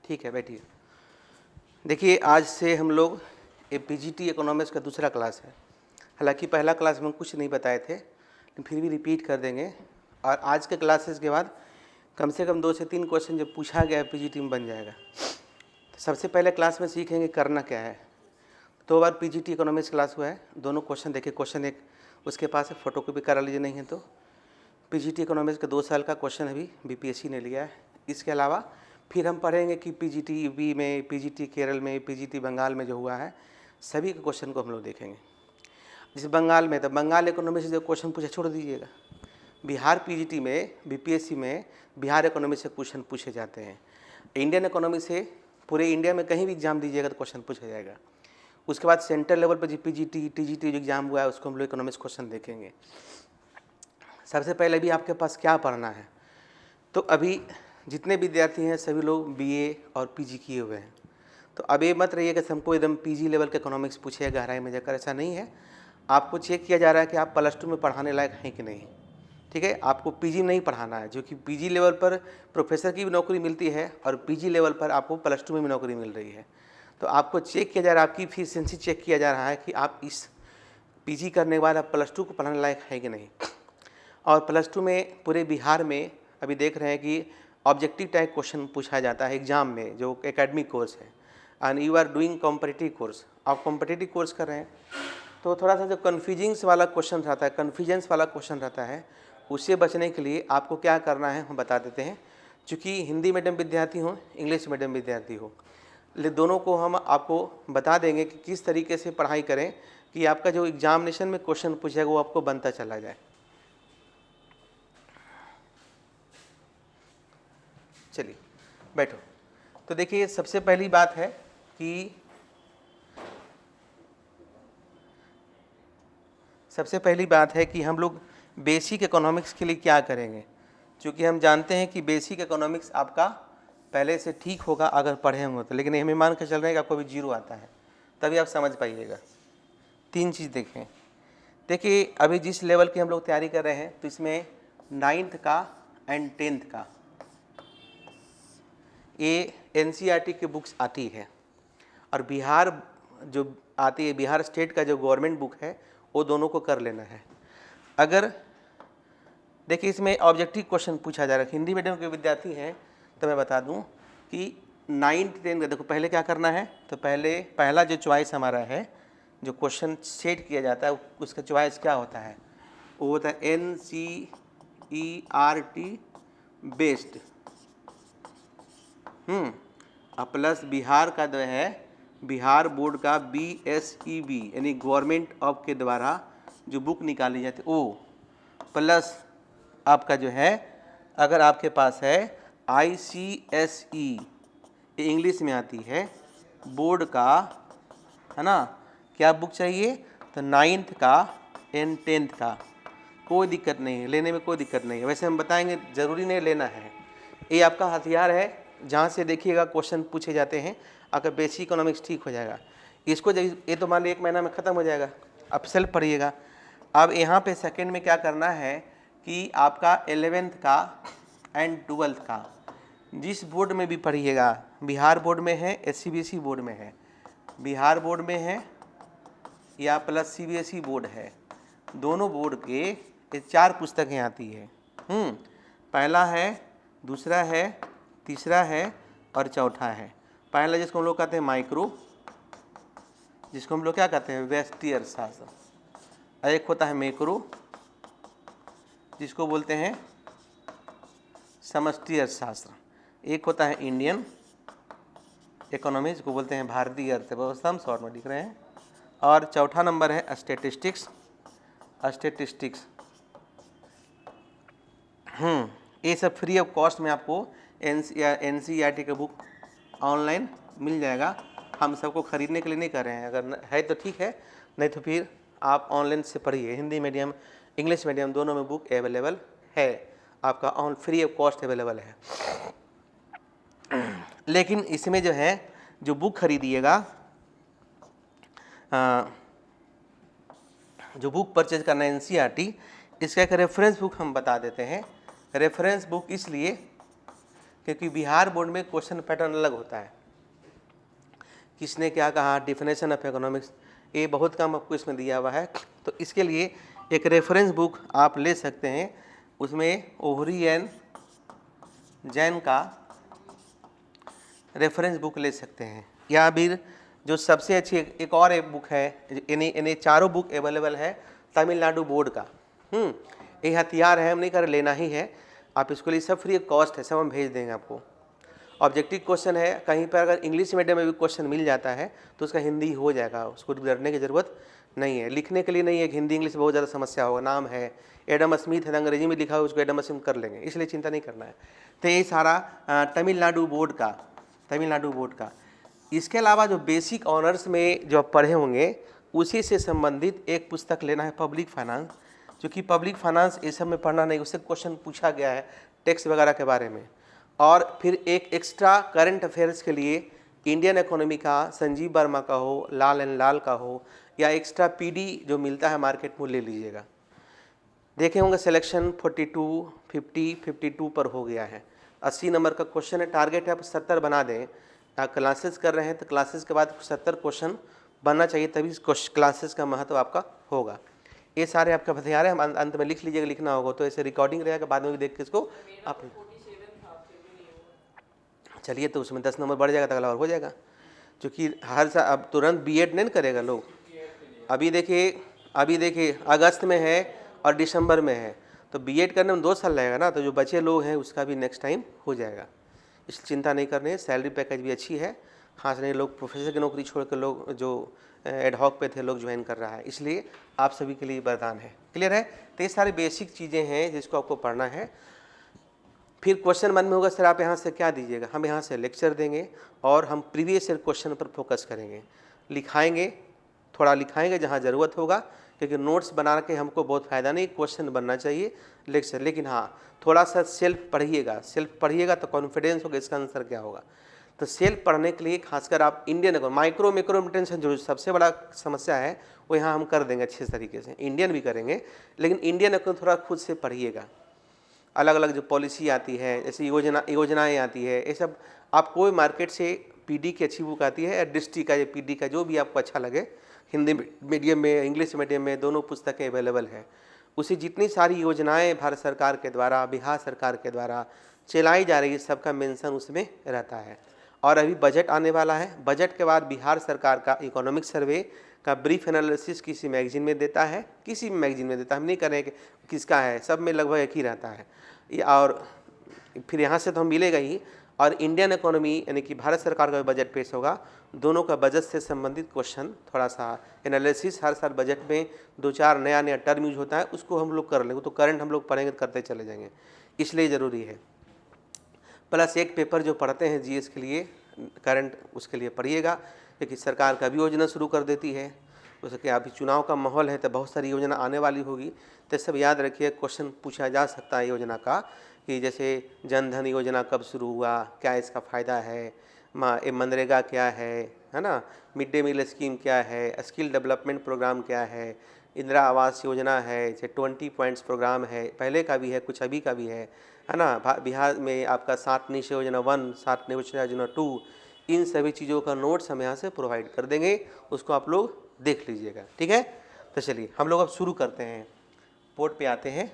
ठीक है, बैठिए। देखिए, आज से हम लोग ये पीजीटी इकोनॉमिक्स का दूसरा क्लास है। हालांकि पहला क्लास में हम कुछ नहीं बताए थे, लेकिन फिर भी रिपीट कर देंगे। और आज के क्लासेस के बाद कम से कम 2 से 3 क्वेश्चन जो पूछा गया है पीजीटी में बन जाएगा। तो सबसे पहले क्लास में सीखेंगे करना क्या है। 2 बार पीजीटी इकोनॉमिक्स क्लास हुआ है, दोनों क्वेश्चन देखिए। क्वेश्चन एक उसके पास है, फोटोकॉपी करा लीजिए, नहीं है तो। पीजीटी इकोनॉमिक्स का 2 साल का क्वेश्चन अभी बीपीएससी ने लिया है। इसके अलावा फिर हम पढ़ेंगे कि पीजीटी यूपी में, पीजीटी केरल में, पीजीटी बंगाल में जो हुआ है, सभी के क्वेश्चन को हम लोग देखेंगे। जैसे बंगाल में, तो बंगाल इकोनॉमी से जो क्वेश्चन पूछे छोड़ दीजिएगा। बिहार पीजीटी में, बीपीएससी में बिहार इकोनॉमी से क्वेश्चन पूछे जाते हैं। इंडियन इकोनॉमी से पूरे इंडिया में कहीं भी एग्जाम दीजिएगा तो क्वेश्चन पूछा जाएगा। उसके बाद सेंट्रल लेवल पर जो पीजीटी टीजीटी जो एग्जाम हुआ है उसको हम लोग इकोनॉमिक्स क्वेश्चन देखेंगे। सबसे पहले भी आपके पास क्या पढ़ना है, तो अभी जितने विद्यार्थी हैं सभी लोग बीए और पीजी किए हुए हैं। तो अब ये मत रहिए कि हमको एकदम पीजी लेवल के इकोनॉमिक्स पूछे गहराई में जाकर, ऐसा नहीं है। आपको चेक किया जा रहा है कि आप +2 में पढ़ाने लायक हैं कि नहीं। ठीक है, आपको पीजी नहीं पढ़ाना है, जो कि पीजी लेवल पर प्रोफेसर की भी नौकरी मिलती है और पीजी लेवल पर आपको +2 में भी नौकरी मिल रही है। तो आपको चेक किया जा रहा है, आपकी एफिशिएंसी चेक किया जा रहा है कि आप इस पीजी करने के बाद आप +2 को पढ़ाने लायक है कि नहीं। और +2 में पूरे बिहार में अभी देख रहे हैं कि ऑब्जेक्टिव टाइप क्वेश्चन पूछा जाता है एग्जाम में, जो एकेडमिक कोर्स है। And you are doing competitive course, आप कॉम्पिटिटिव कोर्स कर रहे हैं, तो थोड़ा सा जो कन्फ्यूजिंग्स वाला क्वेश्चन रहता है, कन्फ्यूजन्स वाला क्वेश्चन रहता है, उससे बचने के लिए आपको क्या करना है हम बता देते हैं। चूँकि हिंदी मीडियम विद्यार्थी हो, इंग्लिश मीडियम विद्यार्थी हो, दोनों को हम आपको बता देंगे कि किस तरीके से पढ़ाई करें कि आपका जो एग्जामिनेशन में क्वेश्चन पूछेगा वो आपको बनता चला जाए। चलिए बैठो। तो देखिए, सबसे पहली बात है कि हम लोग बेसिक इकोनॉमिक्स के लिए क्या करेंगे। क्योंकि हम जानते हैं कि बेसिक इकोनॉमिक्स आपका पहले से ठीक होगा अगर पढ़े होंगे तो, लेकिन हमें मान के चल रहे हैं कि आपको अभी 0 आता है, तभी आप समझ पाइएगा। 3 चीज़ देखें। देखिए, अभी जिस लेवल की हम लोग तैयारी कर रहे हैं, तो इसमें 9th का एंड 10th का ये एनसीईआरटी की बुक्स आती है, और बिहार जो आती है, बिहार स्टेट का जो गवर्नमेंट बुक है, वो दोनों को कर लेना है। अगर देखिए, इसमें ऑब्जेक्टिव क्वेश्चन पूछा जा रहा है, हिंदी मीडियम के विद्यार्थी हैं तो मैं बता दूं कि 9th 10th का देखो पहले क्या करना है। तो पहला जो चॉइस हमारा है, जो क्वेश्चन सेट किया जाता है, उसका चॉइस क्या होता है, वो होता है एनसीईआरटी बेस्ड प्लस बिहार का जो है, बिहार बोर्ड का BSEB यानी गवर्नमेंट ऑफ के द्वारा जो बुक निकाली जाती है वो, प्लस आपका जो है, अगर आपके पास है ICSE, ये इंग्लिश में आती है, बोर्ड का, है ना, क्या बुक चाहिए, तो 9th का एंड 10th का। कोई दिक्कत नहीं है, लेने में कोई दिक्कत नहीं है। वैसे हम बताएंगे, ज़रूरी नहीं लेना है, ये आपका हथियार है जहाँ से देखिएगा क्वेश्चन पूछे जाते हैं। अगर बेसिक इकोनॉमिक्स ठीक हो जाएगा, इसको जब ये तो मान लो 1 महीना में ख़त्म हो जाएगा, अब सेल्फ पढ़िएगा। अब यहाँ पे सेकंड में क्या करना है कि आपका 11th का एंड 12th का जिस बोर्ड में भी पढ़िएगा, बिहार बोर्ड में है, SCBSE बोर्ड में है, बिहार बोर्ड में है या प्लस CBSE बोर्ड है, दोनों बोर्ड के ये 4 पुस्तकें आती है। पहला है, दूसरा है, तीसरा है और चौथा है। पहला जिसको हम लोग कहते हैं माइक्रो, जिसको हम लोग क्या कहते हैं, व्यष्टि अर्थशास्त्र, और एक होता है मैक्रो, जिसको बोलते हैं समष्टि अर्थशास्त्र। एक होता है इंडियन इकोनॉमी, जिसको बोलते हैं भारतीय अर्थव्यवस्था, हम शॉर्ट में लिख रहे हैं। और चौथा नंबर है स्टैटिस्टिक्स। ये सब फ्री ऑफ कॉस्ट में आपको एनसीईआरटी का बुक ऑनलाइन मिल जाएगा। हम सबको खरीदने के लिए नहीं कर रहे हैं, अगर है तो ठीक है, नहीं तो फिर आप ऑनलाइन से पढ़िए। हिंदी मीडियम, इंग्लिश मीडियम दोनों में बुक अवेलेबल है, आपका on free of cost available है। लेकिन इसमें जो है, जो बुक खरीदिएगा, जो बुक परचेज करना है एनसीईआरटी, इसका एक रेफरेंस बुक हम बता देते हैं। रेफरेंस बुक इसलिए क्योंकि बिहार बोर्ड में क्वेश्चन पैटर्न अलग होता है। किसने क्या कहा, डिफिनेशन ऑफ इकोनॉमिक्स, ये बहुत कम आपको इसमें दिया हुआ है। तो इसके लिए एक रेफरेंस बुक आप ले सकते हैं, उसमें ओहरी एंड जैन का रेफरेंस बुक ले सकते हैं। या फिर जो सबसे अच्छी एक और एक बुक है, इन्हें चारों बुक अवेलेबल है तमिलनाडु बोर्ड का। ये हथियार है, हम नहीं कर लेना ही है, आप इसके लिए सब फ्री ऑफ कॉस्ट है, सब हम भेज देंगे आपको। ऑब्जेक्टिव क्वेश्चन है, कहीं पर अगर इंग्लिश मीडियम में भी क्वेश्चन मिल जाता है तो उसका हिंदी हो जाएगा, उसको डरने की ज़रूरत नहीं है। लिखने के लिए नहीं है कि हिंदी इंग्लिश बहुत ज़्यादा समस्या होगा। नाम है एडम स्मिथ है, अंग्रेजी में लिखा हो, उसको एडम स्मिथ कर लेंगे, इसलिए चिंता नहीं करना है। तो ये सारा तमिलनाडु बोर्ड का। इसके अलावा जो बेसिक ऑनर्स में जो आप पढ़े होंगे उसी से संबंधित एक पुस्तक लेना है, पब्लिक फाइनेंस। क्योंकि पब्लिक फाइनेंस ये सब में पढ़ना नहीं, उससे क्वेश्चन पूछा गया है टैक्स वगैरह के बारे में। और फिर एक एक्स्ट्रा करंट अफेयर्स के लिए इंडियन इकोनॉमी का संजीव वर्मा का हो, लाल एंड लाल का हो, या एक्स्ट्रा पीडी जो मिलता है मार्केट में ले लीजिएगा। देखे होंगे सिलेक्शन 42, 50, 52 पर हो गया है। 80 नंबर का क्वेश्चन है, टारगेट है आप 70 बना दें। आप क्लासेस कर रहे हैं तो क्लासेस के बाद 70 क्वेश्चन बनना चाहिए, तभी क्लासेस का महत्व आपका होगा। ये सारे आपका हथियार है, हम अंत में लिख लीजिएगा, लिखना होगा तो ऐसे रिकॉर्डिंग रहेगा, बाद में भी देख के इसको आप चलिए, तो उसमें 10 नंबर बढ़ जाएगा तो अगला और हो जाएगा। क्योंकि हर साल अब तुरंत बीएड नहीं करेगा लोग। अभी देखिए अगस्त में है और दिसंबर में है, तो बीएड करने में 2 साल लगेगा ना, तो जो बचे लोग हैं उसका भी नेक्स्ट टाइम हो जाएगा। इस चिंता नहीं करनी है, सैलरी पैकेज भी अच्छी है, खास नहीं लोग प्रोफेसर की नौकरी छोड़ कर लोग जो एडहॉक पे थे लोग ज्वाइन कर रहा है, इसलिए आप सभी के लिए वरदान है। क्लियर है? तो ये सारी बेसिक चीज़ें हैं जिसको आपको पढ़ना है। फिर क्वेश्चन मन में होगा सर आप यहाँ से क्या दीजिएगा, हम यहाँ से लेक्चर देंगे और हम प्रीवियस ईयर क्वेश्चन पर फोकस करेंगे, थोड़ा लिखाएंगे जहाँ ज़रूरत होगा, क्योंकि नोट्स बना के हमको बहुत फ़ायदा नहीं, क्वेश्चन बनना चाहिए लेक्चर। लेकिन हाँ, थोड़ा सा सेल्फ पढ़िएगा तो कॉन्फिडेंस होगा इसका आंसर क्या होगा। तो सेल्फ पढ़ने के लिए खासकर आप इंडियन माइक्रो टेंशन जो सबसे बड़ा समस्या है वो यहाँ हम कर देंगे अच्छे तरीके से, इंडियन भी करेंगे, लेकिन इंडियन को थोड़ा खुद से पढ़िएगा। अलग अलग जो पॉलिसी आती है, जैसे योजनाएं आती है, ये सब आप कोई मार्केट से पीडी की अच्छी बुक आती है या डिस्ट्री का या पीडी का, जो भी आपको अच्छा लगे, हिंदी मीडियम में इंग्लिश मीडियम में दोनों पुस्तकें अवेलेबल है। उसी जितनी सारी योजनाएं भारत सरकार के द्वारा, बिहार सरकार के द्वारा चलाई जा रही है, सबका मेंशन उसमें रहता है। और अभी बजट आने वाला है, बजट के बाद बिहार सरकार का इकोनॉमिक सर्वे का ब्रीफ एनालिसिस किसी मैगजीन में देता है, हम नहीं करें कि किसका है, सब में लगभग एक ही रहता है। और फिर यहाँ से तो हम मिलेगा ही, और इंडियन इकोनॉमी यानी कि भारत सरकार का बजट पेश होगा, दोनों का बजट से संबंधित क्वेश्चन थोड़ा सा एनालिसिस, हर साल बजट में 2-4 नया टर्म यूज होता है, उसको हम लोग कर लेंगे, तो करंट हम लोग पढ़ेंगे करते चले जाएंगे, इसलिए ज़रूरी है। प्लस एक पेपर जो पढ़ते हैं जीएस के लिए करंट, उसके लिए पढ़िएगा, क्योंकि सरकार का भी योजना शुरू कर देती है। जैसे कि अभी चुनाव का माहौल है तो बहुत सारी योजना आने वाली होगी, तो सब याद रखिए, क्वेश्चन पूछा जा सकता है योजना का, कि जैसे जन धन योजना कब शुरू हुआ, क्या इसका फ़ायदा है, मनरेगा क्या है ना, मिड डे मील स्कीम क्या है, स्किल डेवलपमेंट प्रोग्राम क्या है, इंदिरा आवास योजना है, जैसे 20 पॉइंट्स प्रोग्राम है, पहले का भी है, कुछ अभी का भी है ना। बिहार में आपका 7 निश्चय योजना 1, 7 निश्चय योजना 2, इन सभी चीज़ों का नोट्स हम यहाँ से प्रोवाइड कर देंगे, उसको आप लोग देख लीजिएगा। ठीक है, तो चलिए हम लोग अब शुरू करते हैं, पोर्ट पे आते हैं।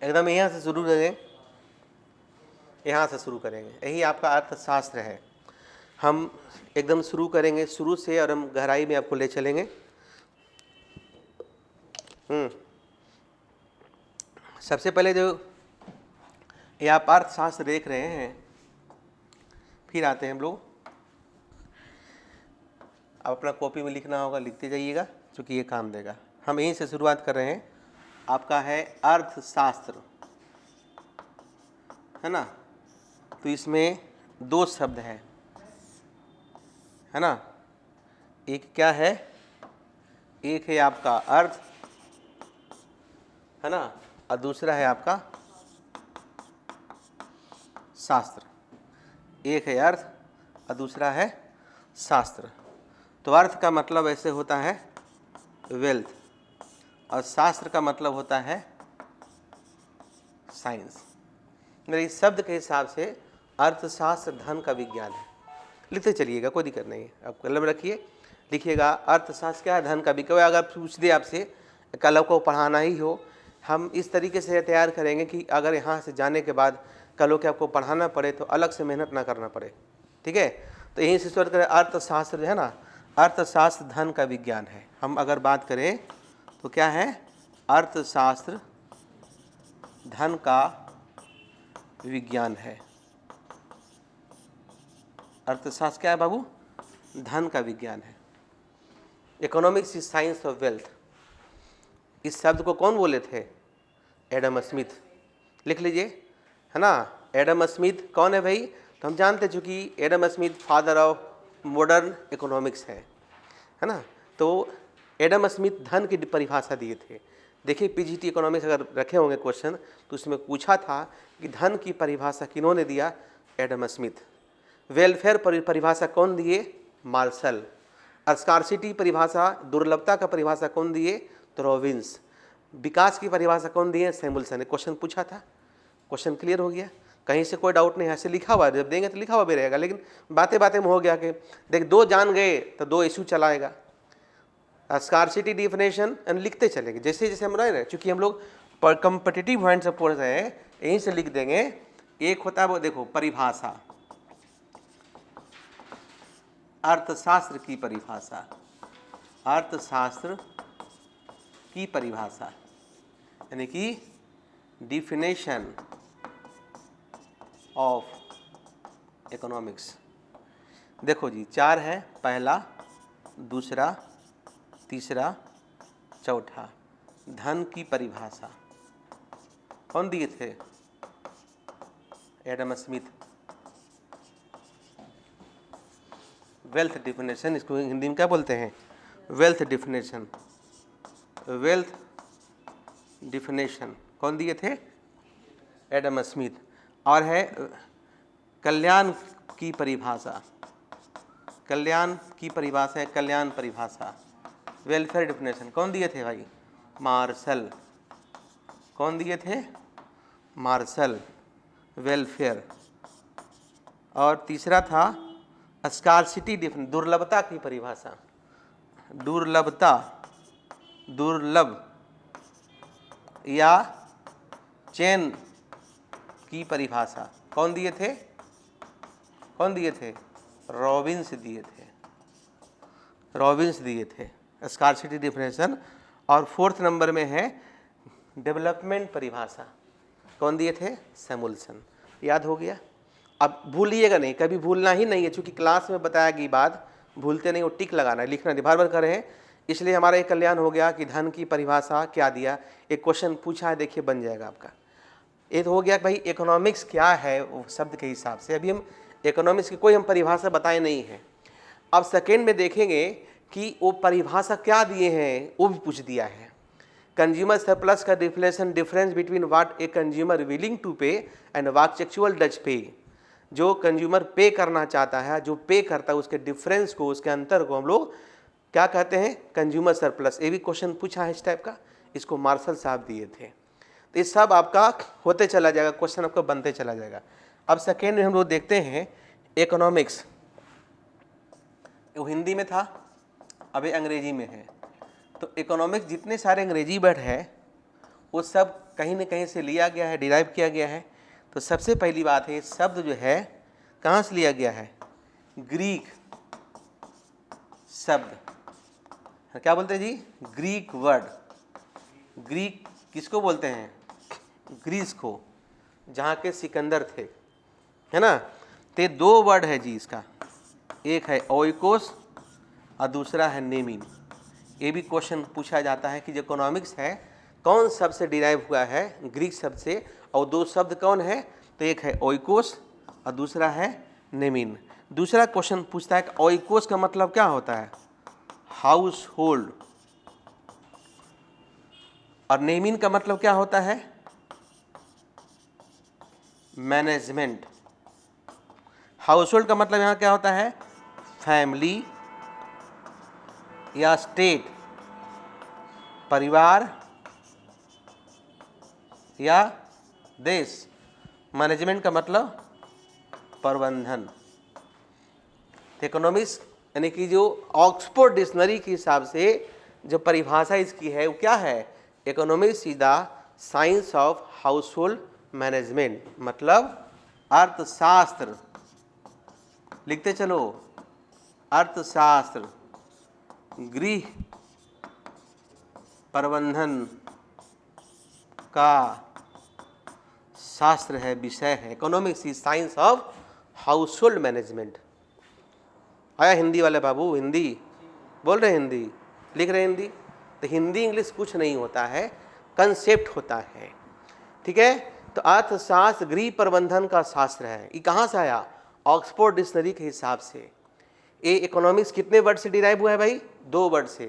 एकदम यहाँ से शुरू करेंगे, यही आपका अर्थशास्त्र है। हम एकदम शुरू करेंगे शुरू से, और हम गहराई में आपको ले चलेंगे। सबसे पहले जो ये आप अर्थशास्त्र देख रहे हैं, फिर आते हैं हम लोग, अब अपना कॉपी में लिखना होगा, लिखते जाइएगा, क्योंकि ये काम देगा। हम यहीं से शुरुआत कर रहे हैं, आपका है अर्थशास्त्र, है ना। तो इसमें 2 शब्द है ना, एक क्या है, एक है आपका अर्थ, है ना, और दूसरा है आपका शास्त्र। एक है अर्थ और दूसरा है शास्त्र। तो अर्थ का मतलब ऐसे होता है वेल्थ, और शास्त्र का मतलब होता है साइंस। मेरे इस शब्द के हिसाब से अर्थशास्त्र धन का विज्ञान है। लिखते चलिएगा, कोई दिक्कत नहीं है। आप कलम रखिए, लिखिएगा अर्थशास्त्र क्या है, धन का विज्ञान। अगर पूछ दे आपसे, कल को पढ़ाना ही हो, हम इस तरीके से तैयार करेंगे कि अगर यहाँ से जाने के बाद कल को आपको पढ़ाना पड़े तो अलग से मेहनत ना करना पड़े। ठीक है, तो यहीं से शुरुआत करें। अर्थशास्त्र जो है ना, अर्थशास्त्र धन का विज्ञान है। हम अगर बात करें तो क्या है, अर्थशास्त्र धन का विज्ञान है। अर्थशास्त्र क्या है बाबू, धन का विज्ञान है। Economics is science of wealth. इस शब्द को कौन बोले थे, एडम स्मिथ। लिख लीजिए, है ना। एडम स्मिथ कौन है भाई, तो हम जानते चूँकि Adam Smith father of modern economics है ना। तो एडम स्मिथ धन की परिभाषा दिए थे। देखिए पीजीटी इकोनॉमिक्स अगर रखे होंगे क्वेश्चन तो उसमें पूछा था कि धन की परिभाषा किन्होंने दिया, एडम स्मिथ। वेलफेयर परिभाषा कौन दिए, मार्शल। स्कार्सिटी परिभाषा, दुर्लभता का परिभाषा कौन दिए, तो रॉबिन्स। विकास की परिभाषा कौन दिए, सैमुअल्सन ने। क्वेश्चन पूछा था, क्वेश्चन क्लियर हो गया, कहीं से कोई डाउट नहीं है। ऐसे लिखा हुआ है, जब देंगे तो लिखा हुआ भी रहेगा, लेकिन बातें बातें में हो गया कि देख 2 जान गए तो 2 इशू चलाएगा। स्कार्सिटी डिफिनेशन लिखते चलेंगे जैसे जैसे हम रहे, चूँकि हम लोग कॉम्पिटिटिव पॉइंट से पढ़ रहे हैं, यहीं से लिख देंगे। एक होता है वो देखो परिभाषा, अर्थशास्त्र की परिभाषा, अर्थशास्त्र की परिभाषा यानी कि डिफिनेशन ऑफ इकोनॉमिक्स। देखो जी 4 है, पहला, दूसरा, तीसरा, चौथा। धन की परिभाषा कौन दिए थे, एडम स्मिथ। वेल्थ डिफिनेशन, इसको हिंदी में क्या बोलते हैं, वेल्थ डिफिनेशन। वेल्थ डिफिनेशन कौन दिए थे, एडम स्मिथ। और है कल्याण की परिभाषा, कल्याण की परिभाषा है, कल्याण परिभाषा। वेलफेयर डिफिनेशन कौन दिए थे भाई, मार्शल। कौन दिए थे, मार्शल, वेलफेयर। और तीसरा था स्कार्सिटी डिफिनेशन, दुर्लभता की परिभाषा। दुर्लभता, दुर्लभ या चेन की परिभाषा कौन दिए थे, कौन दिए थे, रॉबिन्स दिए थे, रॉबिन्स दिए थे स्कार्सिटी डिफिनेशन। और 4th नंबर में है डेवलपमेंट परिभाषा, कौन दिए थे, सैमुअल्सन। याद हो गया। अब भूलिएगा नहीं, कभी भूलना ही नहीं है, क्योंकि क्लास में बताया गई बात भूलते नहीं, वो टिक लगाना है, लिखना नहीं, बार बार कर रहे हैं। इसलिए हमारा एक कल्याण हो गया कि धन की परिभाषा क्या दिया, एक क्वेश्चन पूछा है, देखिए बन जाएगा आपका। ये तो हो गया भाई इकोनॉमिक्स क्या है वो शब्द के हिसाब से। अभी हम इकोनॉमिक्स की कोई हम परिभाषा बताए नहीं है। अब सेकेंड में देखेंगे कि वो परिभाषा क्या दिए हैं, वो भी पूछ दिया है। कंज्यूमर सरप्लस का deflation, difference between what a consumer willing to pay and what actual does pay. जो कंज्यूमर पे करना चाहता है, जो पे करता है, उसके डिफरेंस को, उसके अंतर को हम लोग क्या कहते हैं, कंज्यूमर सरप्लस। ये भी क्वेश्चन पूछा है इस टाइप का, इसको मार्शल साहब दिए थे। तो ये सब आपका होते चला जाएगा, क्वेश्चन आपका बनते चला जाएगा। अब सेकेंड में हम लोग देखते हैं इकोनॉमिक्स। वो हिंदी में था, अभी अंग्रेजी में है। तो इकोनॉमिक्स जितने सारे अंग्रेजी वर्ड है वो सब कहीं न कहीं से लिया गया है, डिराइव किया गया है। तो सबसे पहली बात है, शब्द जो है कहाँ से लिया गया है, ग्रीक शब्द। क्या बोलते हैं जी, ग्रीक वर्ड। ग्रीक किसको बोलते हैं, ग्रीस को, जहाँ के सिकंदर थे, है ना। तो 2 वर्ड है जी इसका, एक है ओइकोस और दूसरा है नेमिन। ये भी क्वेश्चन पूछा जाता है कि जो इकोनॉमिक्स है कौन शब्द से डिराइव हुआ है, ग्रीक शब्द से, और 2 शब्द कौन है, तो एक है ओइकोस और दूसरा है नेमिन। दूसरा क्वेश्चन पूछता है कि ओइकोस का मतलब क्या होता है, हाउस होल्ड, और नेमिन का मतलब क्या होता है, मैनेजमेंट। हाउस होल्ड का मतलब यहाँ क्या होता है, फैमिली या स्टेट, परिवार या देश। मैनेजमेंट का मतलब प्रबंधन। इकोनॉमिक्स यानी कि जो ऑक्सफोर्ड डिक्शनरी के हिसाब से जो परिभाषा इसकी है वो क्या है? Economics is the science of house hold management, मतलब अर्थशास्त्र, लिखते चलो, अर्थशास्त्र गृह प्रबंधन का शास्त्र है, विषय है। Economics is science of house hold management. आया हिंदी वाले बाबू? हिंदी बोल रहे हैं, हिंदी लिख रहे हैं हिंदी? तो हिंदी इंग्लिश कुछ नहीं होता है, कंसेप्ट होता है, ठीक है। तो अर्थशास्त्र गृह प्रबंधन का शास्त्र है। ये कहाँ से आया? ऑक्सफोर्ड डिक्शनरी के हिसाब से। ये इकोनॉमिक्स कितने वर्ड से डिराइव हुआ है भाई? 2 वर्ड से।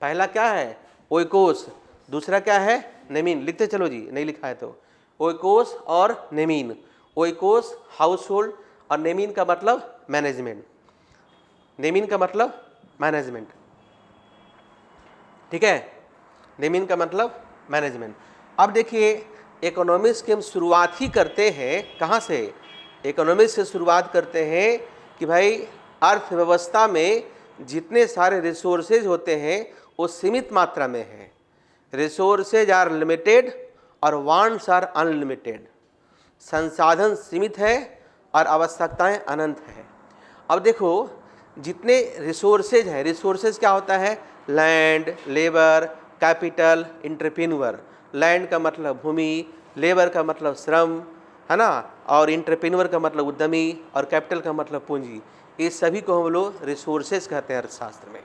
पहला क्या है? ओइकोस, दूसरा क्या है? नेमीन। लिखते चलो जी, नहीं लिखा है तो। ओइकोस और नेमीन। ओइकोस हाउस होल्ड और नेमीन का मतलब मैनेजमेंट। नेमीन का मतलब मैनेजमेंट, ठीक है। नेमीन का मतलब मैनेजमेंट। अब देखिए, इकोनॉमिक्स की हम शुरुआत ही करते हैं कहाँ से? इकोनॉमिक्स से शुरुआत करते हैं कि भाई अर्थव्यवस्था में जितने सारे रिसोर्सेज होते हैं वो सीमित मात्रा में है। रिसोर्सेज आर लिमिटेड और वांट्स आर अनलिमिटेड। संसाधन सीमित है और आवश्यकताएं अनंत है। अब देखो, जितने रिसोर्सेज हैं, रिसोर्सेज क्या होता है? Land, labour, capital, entrepreneur. Land का मतलब भूमि, लेबर का मतलब श्रम, है ना, और एंटरप्रेन्योर का मतलब उद्यमी, और कैपिटल का मतलब पूंजी। ये सभी को हम लोग रिसोर्सेज कहते हैं अर्थशास्त्र में।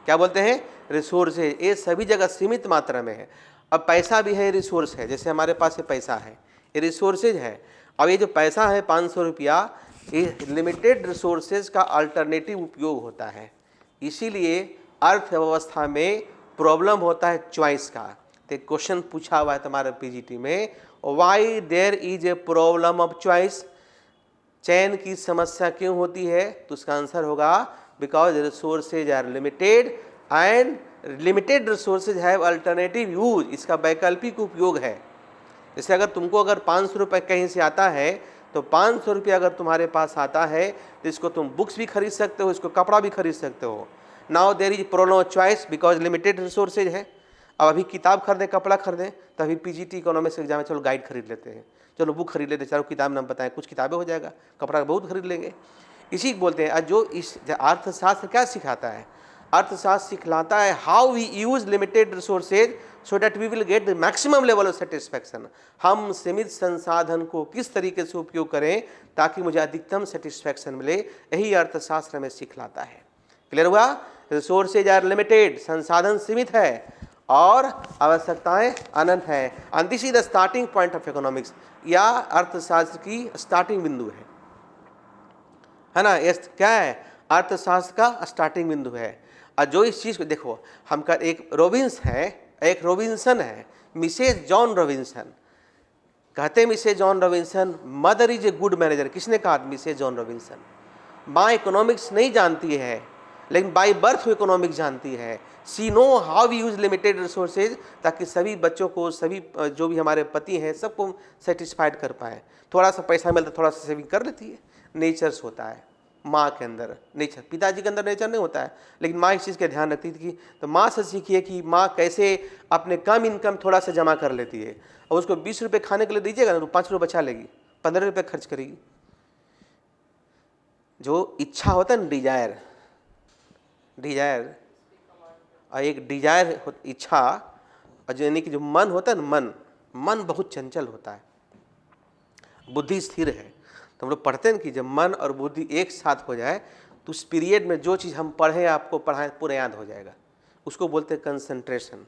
क्या बोलते हैं? रिसोर्सेज। ये सभी जगह सीमित मात्रा में है। अब पैसा भी है, रिसोर्स है। जैसे हमारे पास ये पैसा है, ये रिसोर्सेज है। अब ये जो पैसा है 500 रुपया, ये लिमिटेड रिसोर्सेज का अल्टरनेटिव उपयोग होता है। इसीलिए अर्थव्यवस्था में प्रॉब्लम होता है चॉइस का। तो क्वेश्चन पूछा हुआ है तुम्हारे पीजीटी में, why there is a problem of choice? चयन की समस्या क्यों होती है? तो उसका आंसर होगा because resources are limited and limited resources have alternative use. इसका वैकल्पिक उपयोग है। जैसे अगर तुमको अगर 500 रुपये कहीं से आता है, तो 500 रुपया अगर तुम्हारे पास आता है तो इसको तुम बुक्स भी खरीद सकते हो, इसको कपड़ा भी खरीद सकते हो। Now there is problem of choice because limited resources है। अब अभी किताब खरीदें, कपड़ा खरीदें, तो अभी पीजीटी इकोनॉमिक्स एग्जाम में चलो गाइड खरीद लेते हैं, चलो बुक खरीद लेते हैं, चलो किताब नाम बताएं, कुछ किताबें हो जाएगा, कपड़ा बहुत खरीद लेंगे। इसी को बोलते हैं जो इस अर्थशास्त्र क्या सिखाता है? अर्थशास्त्र सिखलाता है how we use limited resources so that we will get the maximum level of satisfaction. हम सीमित संसाधन को किस तरीके से उपयोग करें ताकि मुझे अधिकतम सेटिस्फैक्शन मिले, यही अर्थशास्त्र में सिखलाता है। क्लियर हुआ? रिसोर्सेज आर लिमिटेड, संसाधन सीमित है और आवश्यकताएं अनंत है। And this is the starting point of economics. या अर्थशास्त्र की स्टार्टिंग बिंदु है ना। ये क्या है? अर्थशास्त्र का स्टार्टिंग बिंदु है। और जो इस चीज़ को देखो, हमका एक रॉबिन्स है, एक रॉबिन्सन है, मिसेज जॉन रॉबिन्सन। कहते हैं Mrs John Robinson mother is a good manager. किसने कहा? Mrs John Robinson. माँ इकोनॉमिक्स नहीं जानती है, लेकिन बाई बर्थ वो इकोनॉमिक्स जानती है। See know how we use limited resources, ताकि सभी बच्चों को, सभी जो भी हमारे पति हैं, सबको सेटिस्फाइड कर पाए। थोड़ा सा पैसा मिलता, थोड़ा सा सेविंग कर लेती है। नेचर्स होता है माँ के अंदर, नेचर। पिताजी के अंदर नेचर नहीं होता है, लेकिन माँ इस चीज़ का ध्यान रखती थी। तो माँ से सीखिए कि माँ कैसे अपने कम इनकम थोड़ा सा जमा कर लेती है, और उसको 20 रुपये खाने के लिए दीजिएगा ना तो 5 रुपये बचा लेगी, 15 रुपये खर्च करेगी। जो इच्छा होता है ना, डिजायर, और एक डिजायर इच्छा, और यानी कि जो मन होता है ना, मन बहुत चंचल होता है, बुद्धि स्थिर है। तो हम लोग पढ़ते हैं कि जब मन और बुद्धि एक साथ हो जाए तो उस पीरियड में जो चीज़ हम पढ़ें, आपको पढ़ाएं, पूरा याद हो जाएगा। उसको बोलते हैं कंसंट्रेशन।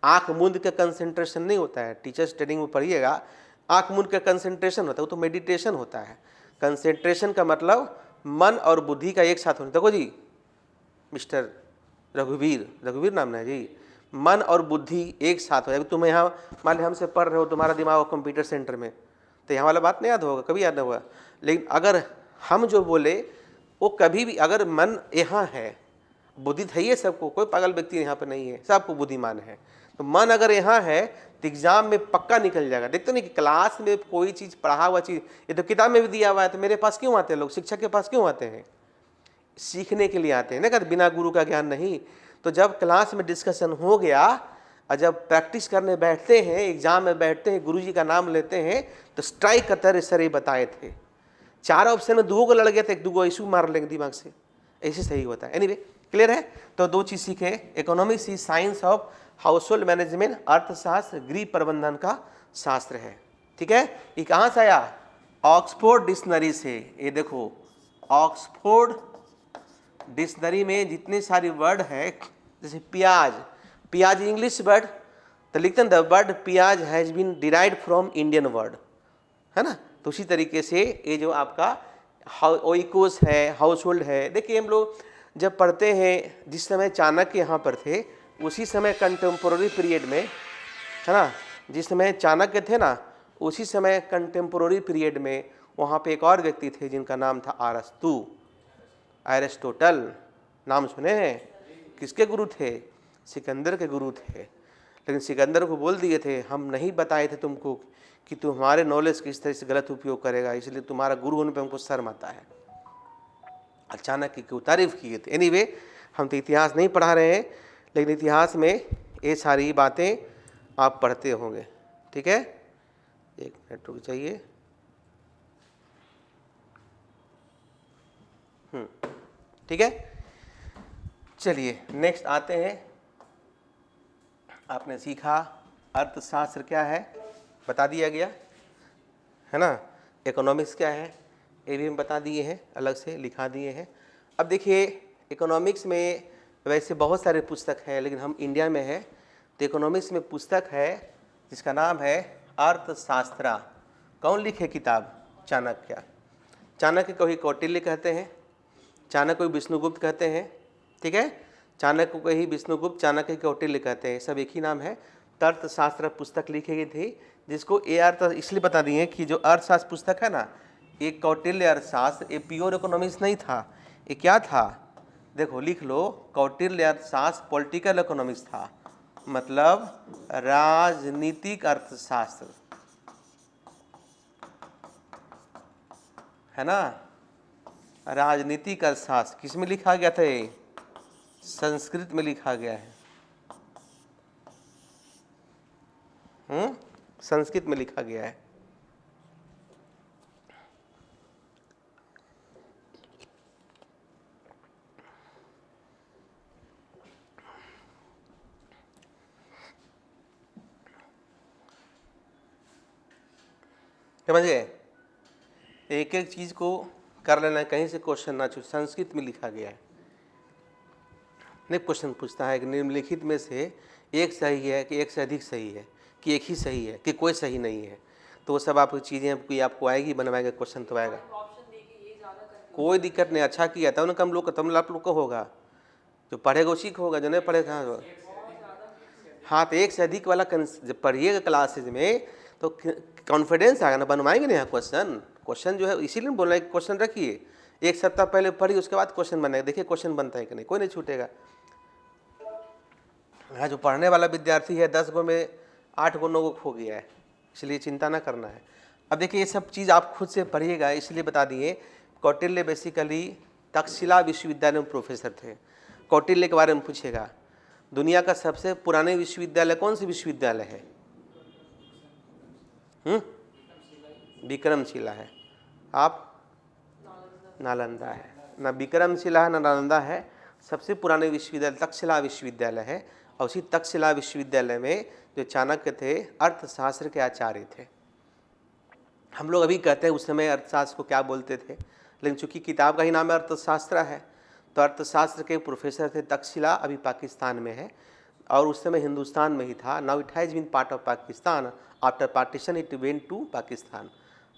आँख मूंद के कंसंट्रेशन नहीं होता है। टीचर्स ट्रेनिंग में पढ़िएगा, आँख मूंद के कंसंट्रेशन होता है, वो तो मेडिटेशन होता है। कंसंट्रेशन का मतलब मन और बुद्धि का एक साथ होना। देखो जी, मिस्टर रघुवीर नाम है जी, मन और बुद्धि एक साथ हो जाए। तुम यहाँ मान ली हमसे पढ़ रहे हो, तुम्हारा दिमाग हो कंप्यूटर सेंटर में, तो यहाँ वाला बात नहीं याद होगा, कभी याद नहीं होगा। लेकिन अगर हम जो बोले वो कभी भी, अगर मन यहाँ है, बुद्धि है ही सबको, कोई पागल व्यक्ति यहाँ पर नहीं है, सबको बुद्धिमान है। तो मन अगर यहाँ है तो एग्जाम में पक्का निकल जाएगा। देखते नहीं कि क्लास में कोई चीज़ पढ़ा हुआ चीज़ ये तो किताब में भी दिया हुआ है, तो मेरे पास क्यों आते हैं लोग, शिक्षक के पास क्यों आते हैं? सीखने के लिए आते हैं ना, कहते बिना गुरु का ज्ञान नहीं। तो जब क्लास में डिस्कशन हो गया और जब प्रैक्टिस करने बैठते हैं, एग्जाम में बैठते हैं, गुरुजी का नाम लेते हैं, तो स्ट्राइक का तरह सर ये बताए थे। 4 ऑप्शन में 2 को लड़ गया था, 1 2 इशू मार लेंगे दिमाग से, ऐसे सही होता है। एनीवे क्लियर है? तो 2 चीज़ सीखे, economics is science of house hold management, अर्थशास्त्र गृह प्रबंधन का शास्त्र है। ठीक है, ये कहाँ से आया? ऑक्सफोर्ड डिक्शनरी से। ये देखो ऑक्सफोर्ड डिक्शनरी में जितने सारी वर्ड है, जैसे प्याज, प्याज इंग्लिश वर्ड, तो लिखते हैं the word pyaz has been derived from Indian word, है ना। तो उसी तरीके से ये जो आपका ओइकोस है, हाउस होल्ड है। देखिए हम लोग जब पढ़ते हैं, जिस समय चाणक्य यहाँ पर थे उसी समय कंटेम्पोररी पीरियड में, है ना, जिस समय चाणक्य थे ना उसी समय कंटेम्पोररी पीरियड में वहाँ पे एक और व्यक्ति थे जिनका नाम था अरस्तु, एरिस्टोटल। नाम सुने हैं? किसके गुरु थे? सिकंदर के गुरु थे। लेकिन सिकंदर को बोल दिए थे, हम नहीं बताए थे तुमको कि तू हमारे नॉलेज किस तरह से गलत उपयोग करेगा, इसलिए तुम्हारा गुरु होने पे हमको शर्म आता है। अचानक की तारीफ किए थे। एनीवे हम तो इतिहास नहीं पढ़ा रहे हैं, लेकिन इतिहास में ये सारी बातें आप पढ़ते होंगे। ठीक है, 1 मिनट रुक जाइए। ठीक है, चलिए नेक्स्ट आते हैं। आपने सीखा अर्थशास्त्र क्या है, बता दिया गया है ना। इकोनॉमिक्स क्या है ये भी हम बता दिए हैं, अलग से लिखा दिए हैं। अब देखिए इकोनॉमिक्स में वैसे बहुत सारे पुस्तक हैं, लेकिन हम इंडिया में है तो इकोनॉमिक्स में पुस्तक है जिसका नाम है अर्थशास्त्र। कौन लिखे किताब? चाणक्य। चाणक्य को ही कौटिल्य कहते हैं, चाणक्य को विष्णुगुप्त कहते हैं। ठीक है, चाणक्य को ही विष्णुगुप्त, चाणक्य कौटिल्य कहते हैं, सब एक ही नाम है। अर्थशास्त्र पुस्तक लिखी गई थी, जिसको ये अर्थ इसलिए बता दिए कि जो अर्थशास्त्र पुस्तक है ना, ये कौटिल्य अर्थशास्त्र, ये प्योर इकोनॉमिक्स नहीं था। ये क्या था? देखो लिख लो, कौटिल्य अर्थशास्त्र पॉलिटिकल इकोनॉमिक्स था, मतलब राजनीतिक अर्थशास्त्र, है ना। राजनीतिक अर्थशास्त्र किस में लिखा गया था? ये संस्कृत में लिखा गया है। संस्कृत में लिखा गया है। समझ गए? एक एक चीज को कर लेना, कहीं से क्वेश्चन ना छूटे। संस्कृत में लिखा गया है। नहीं, क्वेश्चन पूछता है कि निम्नलिखित में से एक सही है कि एक से अधिक सही है, कि एक ही सही है, कि कोई सही नहीं है। तो वो सब आपको चीज़ें आपको आएगी, बनवाएगा, क्वेश्चन तो आएगा, कोई दिक्कत नहीं। अच्छा किया था उन्होंने, कम लोग तम आप लोग को होगा, जो पढ़ेगा उसी को होगा, जो नहीं पढ़ेगा हाँ। हाँ, तो एक से अधिक वाला जब पढ़िएगा क्लासेज में तो कॉन्फिडेंस आएगा ना, बनवाएंगे ना यहाँ क्वेश्चन जो है, इसीलिए बोल रहे हैं क्वेश्चन रखिए। 1 सप्ताह पहले पढ़िए, उसके बाद क्वेश्चन बनेगा, देखिए क्वेश्चन बनता है कि नहीं, कोई नहीं छूटेगा। हाँ, जो पढ़ने वाला विद्यार्थी है 10 गो में 8 गो 9 गो खो गया है, इसलिए चिंता ना करना है। अब देखिए ये सब चीज़ आप खुद से पढ़िएगा, इसलिए बता दिए। कौटिल्य बेसिकली तक्षशिला विश्वविद्यालय में प्रोफेसर थे। कौटिल्य के बारे में पूछेगा, दुनिया का सबसे पुराने विश्वविद्यालय कौन सी विश्वविद्यालय है? विक्रमशिला है। आप? नालंदा है ना, विक्रमशिला है ना नालंदा है। सबसे पुराने विश्वविद्यालय तक्षशिला विश्वविद्यालय है। और उसी तक्षशिला विश्वविद्यालय में जो चाणक्य थे अर्थशास्त्र के आचार्य थे। हम लोग अभी कहते हैं उस समय अर्थशास्त्र को क्या बोलते थे, लेकिन चूंकि किताब का ही नाम अर्थशास्त्र है, तो अर्थशास्त्र के प्रोफेसर थे। तक्षशिला अभी पाकिस्तान में है और उस समय हिंदुस्तान में ही था। Now it has been part of Pakistan, after partition it went to Pakistan,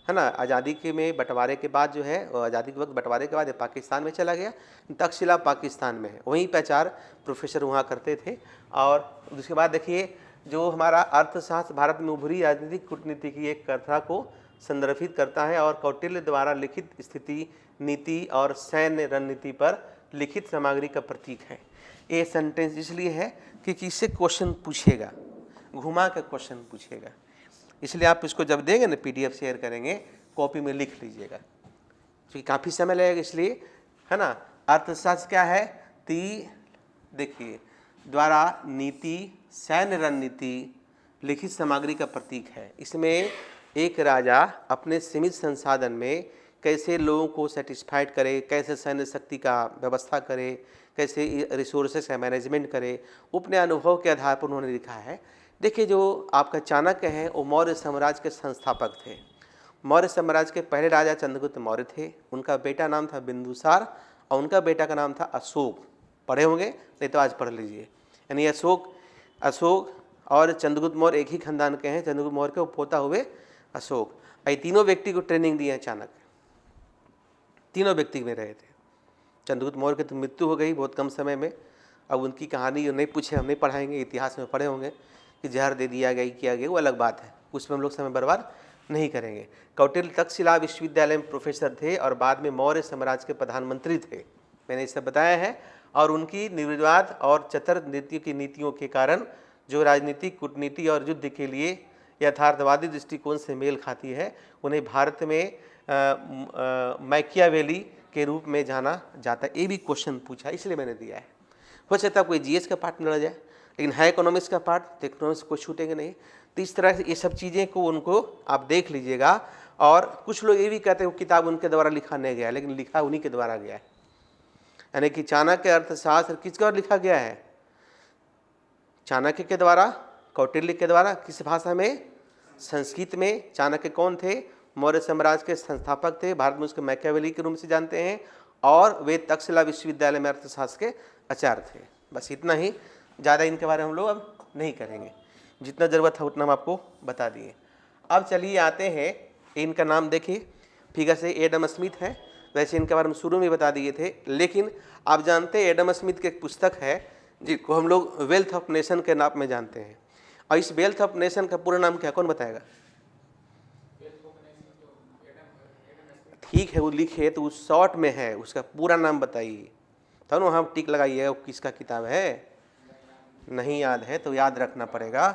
है ना। आज़ादी के में बंटवारे के बाद जो है, आज़ादी के वक्त बंटवारे के बाद ये पाकिस्तान में चला गया। तक्षशिला पाकिस्तान में है, वहीं पे 4 प्रोफेसर वहाँ करते थे। और उसके बाद देखिए जो हमारा अर्थशास्त्र भारत में उभरी राजनीतिक कूटनीति की एक कथा को संदर्भित करता है और कौटिल्य द्वारा लिखित स्थिति नीति और सैन्य रणनीति पर लिखित सामग्री का प्रतीक है। ये सेंटेंस इसलिए है कि इससे क्वेश्चन पूछेगा। घुमा के क्वेश्चन पूछेगा। इसलिए आप इसको जब देंगे ना, PDF शेयर करेंगे, कॉपी में लिख लीजिएगा, क्योंकि काफ़ी समय लगेगा इसलिए, है ना। अर्थशास्त्र क्या है? देखिए, द्वारा नीति, सैन्य रणनीति, लिखित सामग्री का प्रतीक है। इसमें एक राजा अपने सीमित संसाधन में कैसे लोगों को सेटिस्फाइड करे, कैसे सैन्य शक्ति का व्यवस्था करे, कैसे रिसोर्सेस का मैनेजमेंट करे, अपने अनुभव के आधार पर उन्होंने लिखा है। देखिए, जो आपका चाणक्य है वो मौर्य साम्राज्य के संस्थापक थे। मौर्य साम्राज्य के पहले राजा चंद्रगुप्त मौर्य थे। उनका बेटा नाम था बिंदुसार और उनका बेटा का नाम था अशोक। पढ़े होंगे, नहीं तो आज पढ़ लीजिए। यानी अशोक और चंद्रगुप्त मौर्य एक ही खानदान के हैं। चंद्रगुप्त मौर्य के पोता हुए अशोक। ये तीनों व्यक्ति को ट्रेनिंग दी है चाणक्य, तीनों व्यक्ति में रहे थे। चंद्रगुप्त मौर्य की तो मृत्यु हो गई बहुत कम समय में। अब उनकी कहानी नहीं पूछे, हम नहीं पढ़ाएंगे, इतिहास में पढ़े होंगे कि जहर दे दिया गया, किया गया, वो अलग बात है, उसमें हम लोग समय बर्बाद नहीं करेंगे। कौटिल्य तक्षशिला विश्वविद्यालय में प्रोफेसर थे और बाद में मौर्य साम्राज्य के प्रधानमंत्री थे, मैंने ये सब बताया है। और उनकी निर्विवाद और चतर नीतियों के कारण जो राजनीतिक, कूटनीति और युद्ध के लिए यथार्थवादी दृष्टिकोण से मेल खाती है, उन्हें भारत में मैकियावेली के रूप में जाना जाता है। ये भी क्वेश्चन पूछा, इसलिए मैंने दिया है। हो सकता है कोई GS का पार्ट मिल जाए, लेकिन है इकोनॉमिक्स का पार्ट, तो इकोनॉमिक्स को छूटेंगे नहीं। तो इस तरह से ये सब चीज़ें को उनको आप देख लीजिएगा। और कुछ लोग ये भी कहते हैं वो किताब उनके द्वारा लिखा नहीं गया, लेकिन लिखा उन्हीं के द्वारा गया है। यानी कि चाणक्य अर्थशास्त्र किस द्वारा लिखा गया है? चाणक्य के द्वारा, कौटिल्य के द्वारा। किस भाषा में? संस्कृत में। चाणक्य कौन थे? मौर्य साम्राज्य के संस्थापक थे, भारत में उसके मैकियावेली के रूप से जानते हैं। और वे तक्षशिला विश्वविद्यालय में अर्थशास्त्र के आचार्य थे। बस इतना ही, ज़्यादा इनके बारे में हम लोग अब नहीं करेंगे, जितना ज़रूरत है उतना हम आपको बता दिए। अब चलिए आते हैं, इनका नाम देखिए, फिगर से एडम स्मिथ है। वैसे इनके बारे में शुरू में बता दिए थे, लेकिन आप जानते हैं एडम स्मिथ की एक पुस्तक है जिसको हम लोग वेल्थ ऑफ नेशन के नाम में जानते हैं। और इस वेल्थ ऑफ नेशन का पूरा नाम क्या, कौन बताएगा? ठीक है, वो लिखे तो उस शॉर्ट में है, उसका पूरा नाम बताइए, तब ना वहाँ टिक लगाइए। वो किसका किताब है? नहीं याद है तो याद रखना पड़ेगा।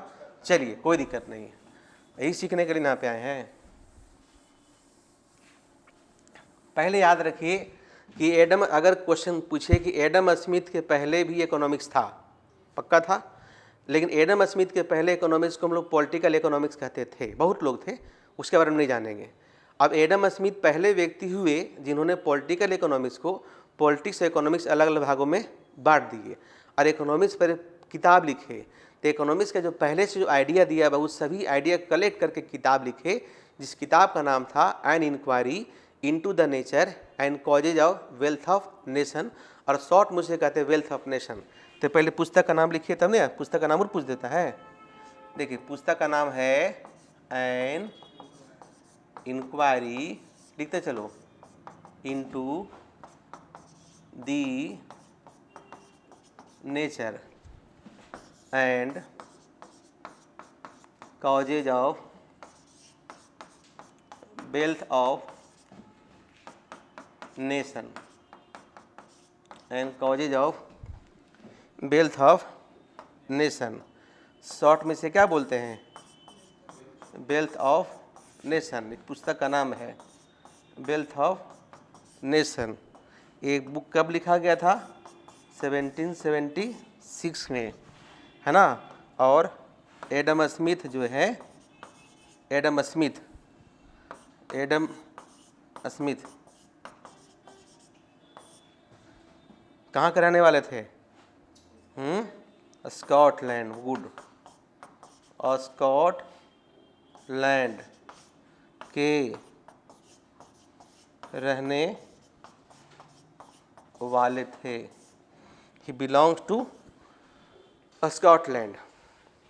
चलिए, कोई दिक्कत नहीं है, यही सीखने के लिए यहाँ पे आए हैं। पहले याद रखिए कि एडम, अगर क्वेश्चन पूछे कि एडम स्मिथ के पहले भी इकोनॉमिक्स था, पक्का था, लेकिन एडम स्मिथ के पहले इकोनॉमिक्स को हम लोग पॉलिटिकल इकोनॉमिक्स कहते थे, बहुत लोग थे, उसके बारे में नहीं जानेंगे। अब एडम स्मिथ पहले व्यक्ति हुए जिन्होंने पॉलिटिकल इकोनॉमिक्स को, पॉलिटिक्स और इकोनॉमिक्स अलग अलग भागों में बांट दिए और इकोनॉमिक्स पर किताब लिखे। तो इकोनॉमिक्स का जो पहले से जो आइडिया दिया वो सभी आइडिया कलेक्ट करके किताब लिखे, जिस किताब का नाम था an inquiry into the nature and causes of wealth of nation, और शॉर्ट मुझे कहते हैं वेल्थ ऑफ नेशन। तो पहले पुस्तक का नाम लिखिए, तब ना पुस्तक का नाम और पूछ देता है। देखिए, पुस्तक का नाम है एन इंक्वायरी, लिखते चलो, into the nature and causes of wealth of nation and causes of wealth of nation. Short में से क्या बोलते हैं? Wealth of nation. पुस्तक का नाम है वेल्थ ऑफ नेशन। एक बुक कब लिखा गया था? 1776 में, है ना। और एडम स्मिथ जो है, एडम स्मिथ कहाँ के रहने वाले थे? स्कॉटलैंड। गुड। स्कॉटलैंड के रहने वाले थे। He belongs to Scotland.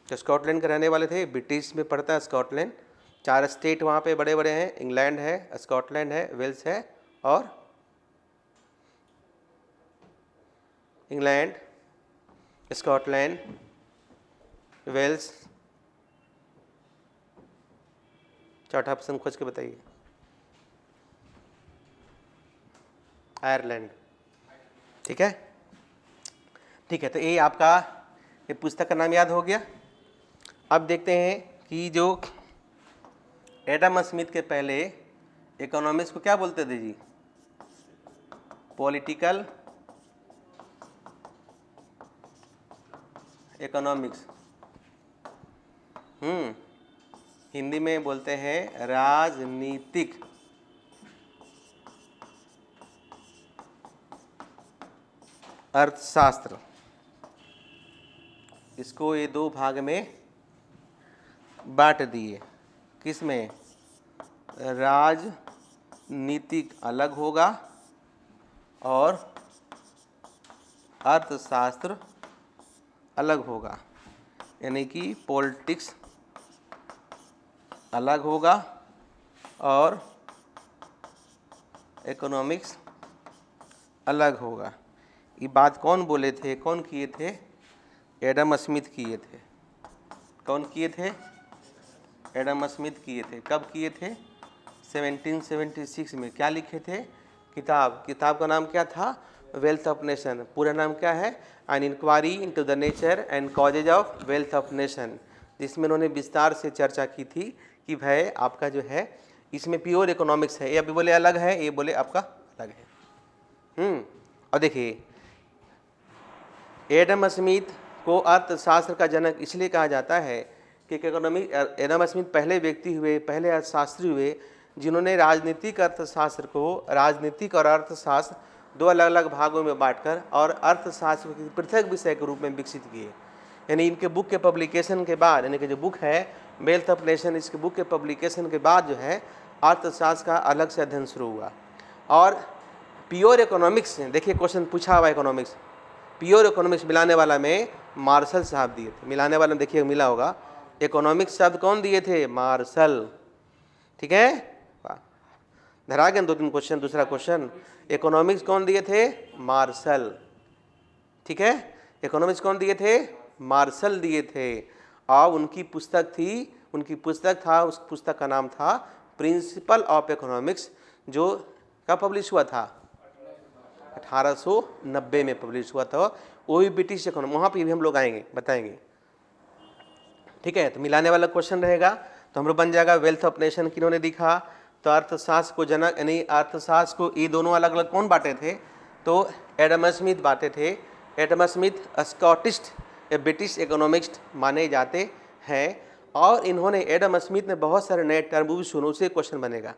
जो स्कॉटलैंड के रहने वाले थे, ब्रिटिश में पड़ता है स्कॉटलैंड। 4 स्टेट वहाँ पे बड़े बड़े हैं, इंग्लैंड है, स्कॉटलैंड है, वेल्स है, और इंग्लैंड, स्कॉटलैंड, वेल्स, चौथा ऑप्शन खोज के बताइए। आयरलैंड। ठीक है, ठीक है। तो ये आपका ये पुस्तक का नाम याद हो गया। अब देखते हैं कि जो एडम स्मिथ के पहले इकोनॉमिक्स को क्या बोलते थे जी? Political economics. हिंदी में बोलते हैं राजनीतिक अर्थशास्त्र। इसको ये दो भाग में बांट दिए। किस में? राजनीतिक अलग होगा और अर्थशास्त्र अलग होगा, यानी कि पॉलिटिक्स अलग होगा और इकोनॉमिक्स अलग होगा। ये बात कौन बोले थे, कौन किए थे? एडम स्मिथ किए थे। कौन किए थे? एडम स्मिथ किए थे। कब किए थे? 1776 में। क्या लिखे थे? किताब का नाम क्या था? Wealth of nation. पूरा नाम क्या है? An inquiry into the nature and causes of wealth of nation, जिसमें उन्होंने विस्तार से चर्चा की थी कि भाई आपका जो है इसमें प्योर इकोनॉमिक्स है, ये अभी बोले अलग है, ये बोले आपका अलग है। और देखिए, एडम स्मिथ को अर्थशास्त्र का जनक इसलिए कहा जाता है कि एडम स्मिथ पहले व्यक्ति हुए, पहले अर्थशास्त्री हुए जिन्होंने राजनीतिक अर्थशास्त्र को, राजनीतिक और अर्थशास्त्र दो अलग अलग भागों में बांटकर और अर्थशास्त्र को पृथक विषय के रूप में विकसित किए। यानी इनके बुक के पब्लिकेशन के बाद, यानी कि जो बुक है वेल्थ ऑफ नेशन, इसके बुक के पब्लिकेशन के बाद जो है अर्थशास्त्र का अलग से अध्ययन शुरू हुआ। और प्योर इकोनॉमिक्स, देखिए क्वेश्चन पूछा हुआ इकोनॉमिक्स, प्योर इकोनॉमिक्स मिलाने वाला में मार्शल साहब दिए थे। मिलाने वाला में देखिए मिला होगा, इकोनॉमिक्स शब्द कौन दिए थे? मार्शल। ठीक है, धरा गया 2-3 क्वेश्चन। दूसरा क्वेश्चन, इकोनॉमिक्स कौन दिए थे? मार्शल। ठीक है, इकोनॉमिक्स कौन दिए थे? मार्शल दिए थे। और उनकी पुस्तक था, उस पुस्तक का नाम था प्रिंसिपल ऑफ इकोनॉमिक्स, जो कब पब्लिश हुआ था? 1890 में पब्लिश हुआ था। वो भी ब्रिटिश इकोनॉमी, वहाँ पे भी हम लोग आएंगे, बताएंगे। ठीक है, तो मिलाने वाला क्वेश्चन रहेगा तो हम लोग बन जाएगा वेल्थ ऑफ नेशन किन्होंने दिखा? तो अर्थशास्त्र को जनक, यानी अर्थशास्त्र को ये दोनों अलग अलग कौन बांटे थे? तो एडम स्मिथ बांटे थे। एडम स्मिथ स्कॉटिश या ब्रिटिश इकोनॉमिस्ट माने जाते हैं। और इन्होंने, एडम स्मिथ ने बहुत सारे नए टर्म भी सुनो, उससे क्वेश्चन बनेगा।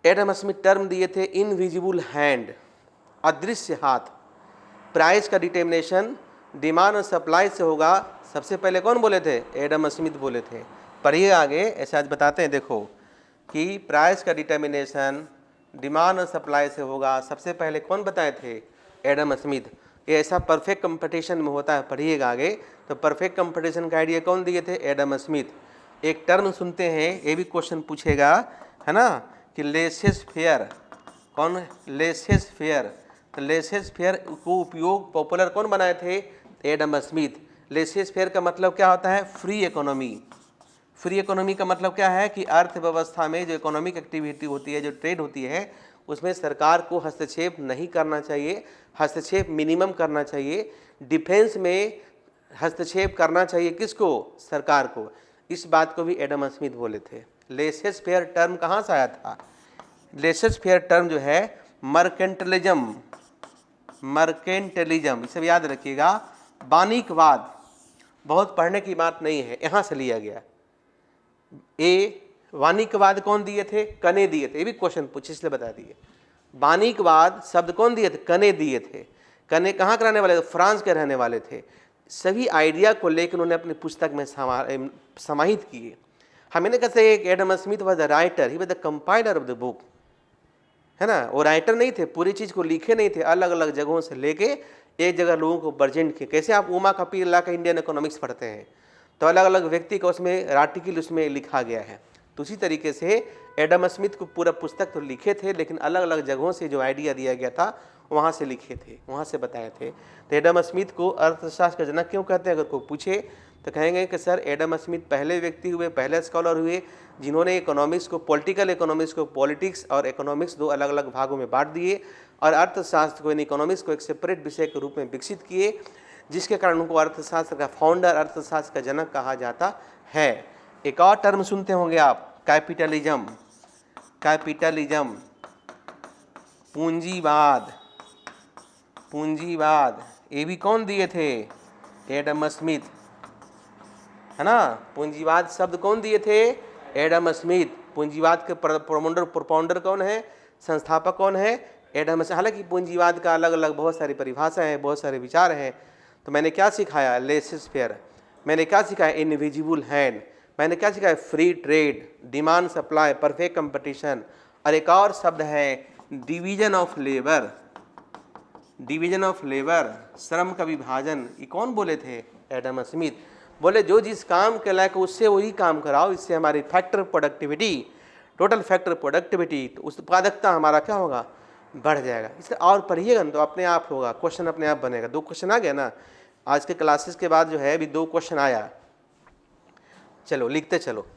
एडम स्मिथ टर्म दिए थे इनविजिबल हैंड, अदृश्य हाथ। प्राइस का डिटर्मिनेशन डिमांड और सप्लाई से होगा, सबसे पहले कौन बोले थे? एडम स्मिथ बोले थे। पढ़िए आगे, ऐसे आज बताते हैं। देखो कि प्राइस का डिटर्मिनेशन डिमांड और सप्लाई से होगा, सबसे पहले कौन बताए थे? Adam Smith. ये ऐसा परफेक्ट कंपटीशन में होता है, पढ़िएगा आगे। तो परफेक्ट कंपटीशन का आइडिया कौन दिए थे? Adam Smith. एक टर्म सुनते हैं, ये भी क्वेश्चन पूछेगा, है ना, कि लेसेस फेयर। कौन? Laces fair. तो लेसेस फेयर को उपयोग पॉपुलर कौन बनाए थे? Adam Smith. लेसेस फेयर का मतलब क्या होता है? Free economy. फ्री इकोनॉमी का मतलब क्या है? कि अर्थव्यवस्था में जो इकोनॉमिक एक्टिविटी होती है, जो ट्रेड होती है, उसमें सरकार को हस्तक्षेप नहीं करना चाहिए, हस्तक्षेप मिनिमम करना चाहिए। डिफेंस में हस्तक्षेप करना चाहिए किसको? सरकार को। इस बात को भी एडम स्मिथ बोले थे। लेसेस फेयर टर्म कहाँ से आया था? लेसेस फेयर टर्म जो है मर्केंटलिज्म, इसे सब याद रखिएगा। वाणिज्यवाद, बहुत पढ़ने की बात नहीं है, यहाँ से लिया गया। वाणिज्यवाद कौन दिए थे? कने दिए थे। ये भी क्वेश्चन पूछे इसलिए बता दिए। वाणिज्यवाद शब्द कौन दिए थे? कने दिए थे। कने कहाँ के रहने वाले थे? फ्रांस के रहने वाले थे। सभी आइडिया को लेकर उन्होंने अपनी पुस्तक में समाहित किए। हमें नहीं कहते एक Adam Smith was the writer, he was the compiler of the book, है ना। वो राइटर नहीं थे, पूरी चीज़ को लिखे नहीं थे, अलग अलग जगहों से लेके एक जगह लोगों को प्रेजेंट किए। कैसे आप उमा कपिल ला का इंडियन इकोनॉमिक्स पढ़ते हैं, तो अलग अलग व्यक्ति का उसमें आर्टिकल उसमें लिखा गया है। तो उसी तरीके से एडम स्मिथ को पूरा पुस्तक तो लिखे थे, लेकिन अलग अलग जगहों से जो आइडिया दिया गया था वहाँ से लिखे थे, वहाँ से बताए थे। तो एडम स्मिथ को अर्थशास्त्र का जनक क्यों कहते हैं? अगर कोई पूछे तो कहेंगे कि सर एडम स्मिथ पहले व्यक्ति हुए, पहले स्कॉलर हुए जिन्होंने इकोनॉमिक्स को, पॉलिटिकल इकोनॉमिक्स को पॉलिटिक्स और इकोनॉमिक्स दो अलग अलग भागों में बांट दिए और अर्थशास्त्र को, इन इकोनॉमिक्स को एक सेपरेट विषय के रूप में विकसित किए, जिसके कारण उनको अर्थशास्त्र का फाउंडर, अर्थशास्त्र का जनक कहा जाता है। एक और टर्म सुनते होंगे आप, कैपिटलिज्म। कैपिटलिज्म, पूंजीवाद। पूंजीवाद ये भी कौन दिए थे? एडम स्मिथ, है ना। पूंजीवाद शब्द कौन दिए थे? Adam Smith. पूंजीवाद के प्रोपाउंडर कौन है, संस्थापक कौन है? Adam Smith. हालांकि पूंजीवाद का अलग अलग बहुत सारी परिभाषाएं हैं, बहुत सारे विचार हैं। तो मैंने क्या सिखाया? Laces fair. मैंने क्या सिखाया? Invisible hand. मैंने क्या सिखाया? Free trade, demand supply, perfect competition. और एक और शब्द है division of labour. Division of labour, श्रम का विभाजन। ये कौन बोले थे? Adam Smith. बोले जो जिस काम के लायक उससे वही काम कराओ, इससे हमारी factor productivity, total factor productivity, तो उत्पादकता हमारा क्या होगा? बढ़ जाएगा। इसे और पढ़िएगा ना तो अपने आप होगा, क्वेश्चन अपने आप बनेगा। 2 क्वेश्चन आ गया ना आज के क्लासेस के बाद, जो है अभी 2 क्वेश्चन आया। चलो लिखते चलो।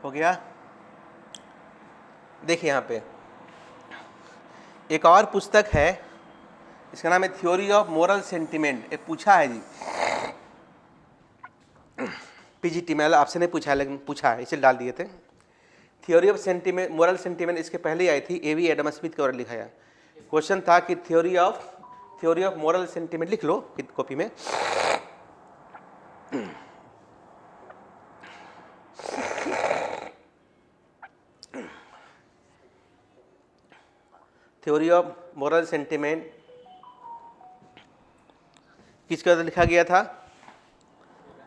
हो गया? देखिए यहाँ पे एक और पुस्तक है, इसका नाम है थ्योरी ऑफ मोरल सेंटिमेंट। ये पूछा है जी पीजीटी में, आपसे नहीं पूछा है लेकिन पूछा है, इसे डाल दिए थे। Theory of sentiment, moral sentiment इसके पहले आई थी, ए वी एडम स्मिथ के द्वारा लिखा है। क्वेश्चन था कि थ्योरी ऑफ मोरल सेंटिमेंट लिख लो कॉपी में। थ्योरी ऑफ मोरल सेंटिमेंट किसके द्वारा लिखा गया था?